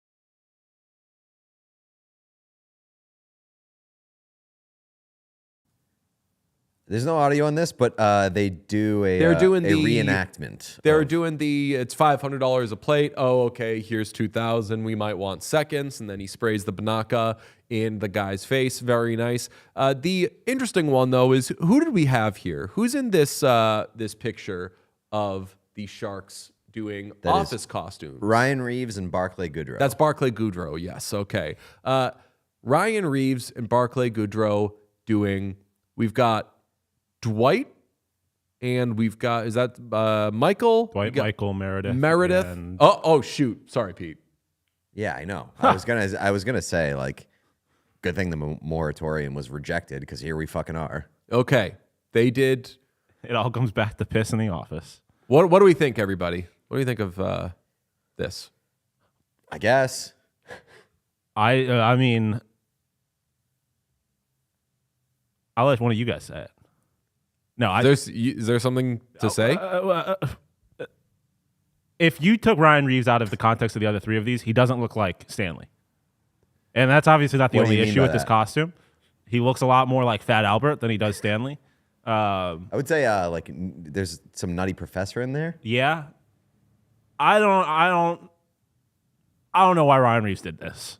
There's no audio on this, but they do a They're doing a the reenactment. They're doing it's $500 a plate. Oh, okay, here's 2,000. We might want seconds. And then he sprays the Banaka in the guy's face. Very nice. The interesting one, though, is who did we have here? Who's in this this picture of the Sharks doing That is office costumes? Ryan Reeves and Barclay Goodrow. That's Barclay Goodrow. Yes. Okay. Ryan Reeves and Barclay Goodrow doing. We've got Dwight, and we've got Michael? Dwight, Michael, Meredith. and- Oh shoot! Sorry, Pete. Yeah, I know. I was gonna say, like, good thing the moratorium was rejected, because here we fucking are. Okay, they did. It all comes back to piss in the office. What do we think, everybody? What do you think of this? I guess. I mean, I'll let one of you guys say it. No, Is there something to say? If you took Ryan Reeves out of the context of the other three of these, he doesn't look like Stanley. And that's obviously not the What do only you mean issue by with this that? costume. He looks a lot more like Fat Albert than he does Stanley. I would say there's some Nutty Professor in there. Yeah. I don't know why Ryan Reeves did this.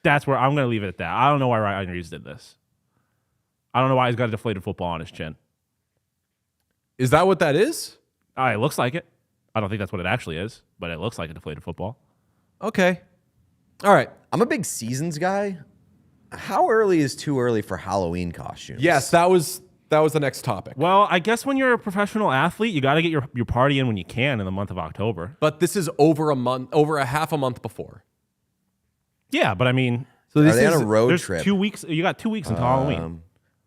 That's where I'm going to leave it at that. I don't know why Ryan Reeves did this. I don't know why he's got a deflated football on his chin. Is that what that is? It looks like it. I don't think that's what it actually is, but it looks like a deflated football. Okay. All right. I'm a big seasons guy. How early is too early for Halloween costumes? Yes, that was the next topic. Well, I guess when you're a professional athlete, you got to get your party in when you can in the month of October. But this is over a half a month before. Yeah, but I mean, So Are this they is on a road there's trip? 2 weeks. You got 2 weeks until Halloween.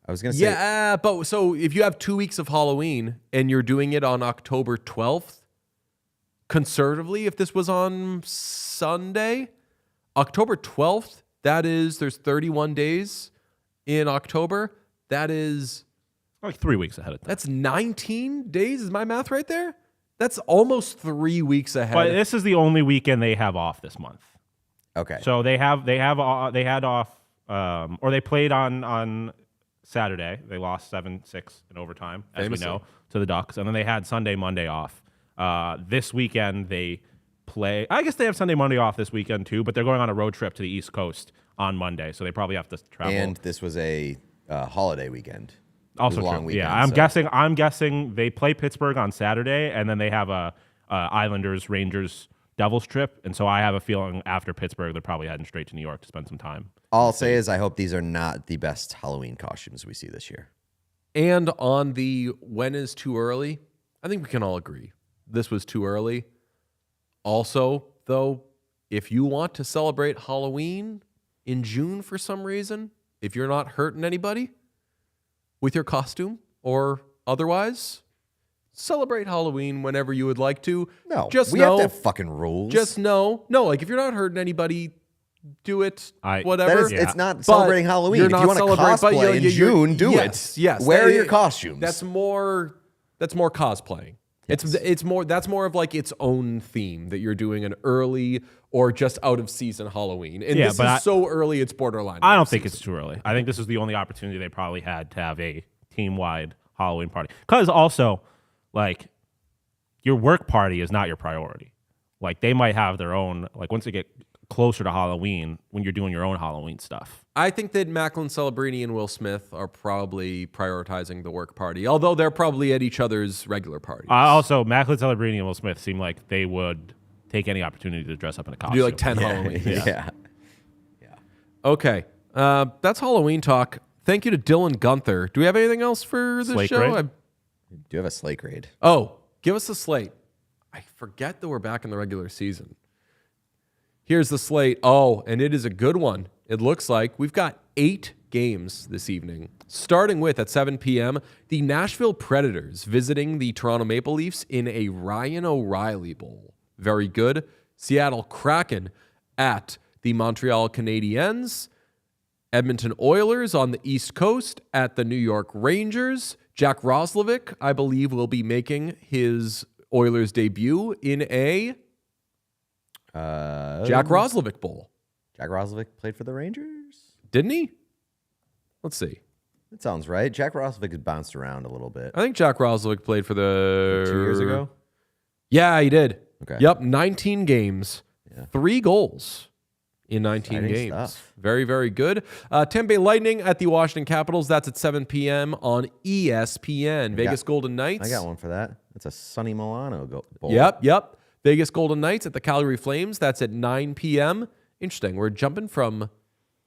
I was gonna say. yeah, but so if you have 2 weeks of Halloween and you're doing it on October 12th, conservatively, if this was on Sunday, October 12th, there's 31 days in October. That is Like 3 weeks ahead of time. That's 19 days. Is my math right there? That's almost 3 weeks ahead. But this is the only weekend they have off this month. Okay. So they had off, or they played on Saturday. They lost 7-6 in overtime, as Famously. we know, to the Ducks, and then they had Sunday, Monday off. This weekend they play. I guess they have Sunday, Monday off this weekend too, but they're going on a road trip to the East Coast on Monday, so they probably have to travel. And this was a holiday weekend. Also It was a long true. weekend, Yeah, so- I'm guessing they play Pittsburgh on Saturday, and then they have a Islanders, Rangers, Devils trip, and so I have a feeling after Pittsburgh they're probably heading straight to New York to spend some time. All I'll say is I hope these are not the best Halloween costumes we see this year. And on the when is too early, I think we can all agree this was too early. Also, though, if you want to celebrate Halloween in June for some reason, if you're not hurting anybody with your costume or otherwise, celebrate Halloween whenever you would like to. No, just we know, have to have fucking rules. just know, no, like if you're not hurting anybody, do it. That Whatever. that is, Yeah. it's not But celebrating Halloween. you're If you not want to celebrate- but cosplay in June, do yes, it. Yes, Wear your costumes. That's more cosplaying. It's more that's more of like its own theme that you're doing an early or just out of season Halloween. And Yeah, this but is so early it's borderline. I out don't of think season. it's too early. I think this is the only opportunity they probably had to have a team-wide Halloween party. Because also, like, your work party is not your priority. Like, they might have their own, like, once they get closer to Halloween, when you're doing your own Halloween stuff. I think that Macklin Celebrini and Will Smith are probably prioritizing the work party, although they're probably at each other's regular parties. Also, Macklin Celebrini and Will Smith seem like they would take any opportunity to dress up in a costume. do like 10 Halloween. yeah. Okay. That's Halloween talk. Thank you to Dylan Guenther. Do we have anything else for this Slate show? grade? Do you have a slate grade? Oh, give us the slate. I forget that we're back in the regular season. Here's the slate. Oh, and it is a good one. It looks like we've got 8 games this evening. Starting with at 7 p.m., the Nashville Predators visiting the Toronto Maple Leafs in a Ryan O'Reilly Bowl. Very good. Seattle Kraken at the Montreal Canadiens. Edmonton Oilers on the East Coast at the New York Rangers. Jack Roslovic, I believe, will be making his Oilers debut in a Jack Roslovic Bowl. Jack Roslovic played for the Rangers? Didn't he? Let's see. That sounds right. Jack Roslovic has bounced around a little bit. I think Jack Roslovic played for the 2 years ago? Yeah, he did. Okay. Yep, 19 games, 3 goals in 19 Exciting games. stuff. Very, very good. Tampa Bay Lightning at the Washington Capitals. That's at 7 p.m. on ESPN. Vegas Golden Knights. I got one for that. That's a Sonny Milano bowl. Yep. Vegas Golden Knights at the Calgary Flames. That's at 9 p.m. Interesting. We're jumping from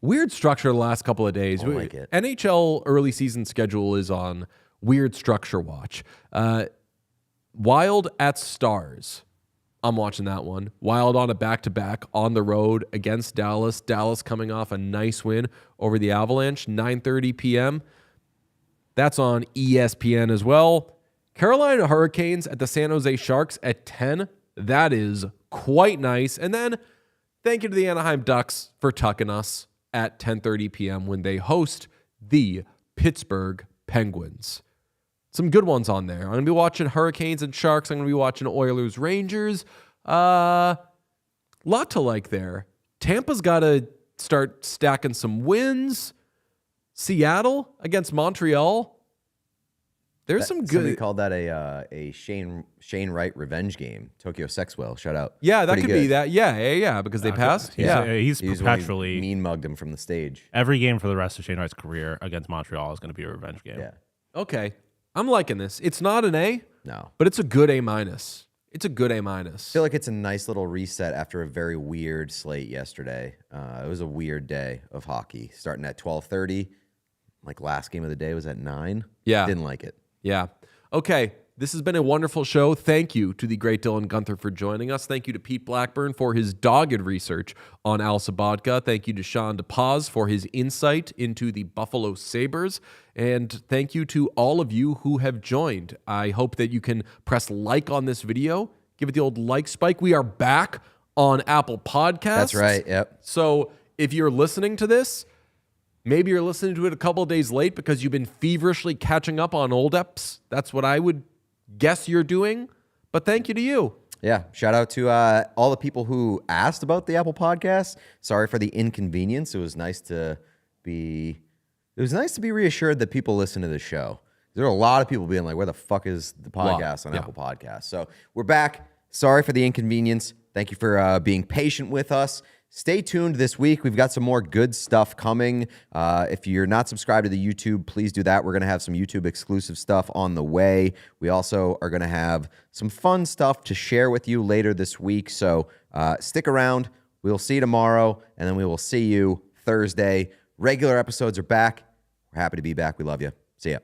Weird structure the last couple of days. Don't like it. NHL early season schedule is on weird structure watch. Wild at Stars. I'm watching that one. Wild on a back-to-back on the road against Dallas. Dallas coming off a nice win over the Avalanche, 9:30 p.m. That's on ESPN as well. Carolina Hurricanes at the San Jose Sharks at 10. That is quite nice. And then thank you to the Anaheim Ducks for tucking us at 10:30 p.m. when they host the Pittsburgh Penguins. Some good ones on there. I'm going to be watching Hurricanes and Sharks. I'm going to be watching Oilers Rangers. Lot to like there. Tampa's got to start stacking some wins. Seattle against Montreal. There's some Somebody good. called that a Shane Wright revenge game. Tokyo Sexwell, shout out. Yeah, that Pretty could good. be that. Yeah, because they passed. Yeah. He's He's when he perpetually mean mugged him from the stage. every game for the rest of Shane Wright's career against Montreal is going to be a revenge game. Yeah. Okay. I'm liking this. It's not an A, No. but it's a good A minus. It's a good A minus. I feel like it's a nice little reset after a very weird slate yesterday. It was a weird day of hockey, starting at 12:30. Like last game of the day was at 9. Yeah. Didn't like it. Yeah. Okay. This has been a wonderful show. Thank you to the great Dylan Guenther for joining us. Thank you to Pete Blackburn for his dogged research on Al Sabatka. Thank you to Sean DePaz for his insight into the Buffalo Sabres. And thank you to all of you who have joined. I hope that you can press like on this video. Give it the old like spike. We are back on Apple Podcasts. That's right. Yep. So if you're listening to this, maybe you're listening to it a couple of days late because you've been feverishly catching up on old eps. That's what I would guess you're doing. But thank you to you. Yeah. Shout out to all the people who asked about the Apple Podcast. Sorry for the inconvenience. It was nice to be reassured that people listen to the show. There are a lot of people being like, where the fuck is the podcast on Apple Podcasts? So we're back. Sorry for the inconvenience. Thank you for being patient with us. Stay tuned this week. We've got some more good stuff coming. If you're not subscribed to the YouTube, please do that. We're going to have some YouTube exclusive stuff on the way. We also are going to have some fun stuff to share with you later this week. So stick around. We'll see you tomorrow, and then we will see you Thursday. Regular episodes are back. We're happy to be back. We love you. See ya.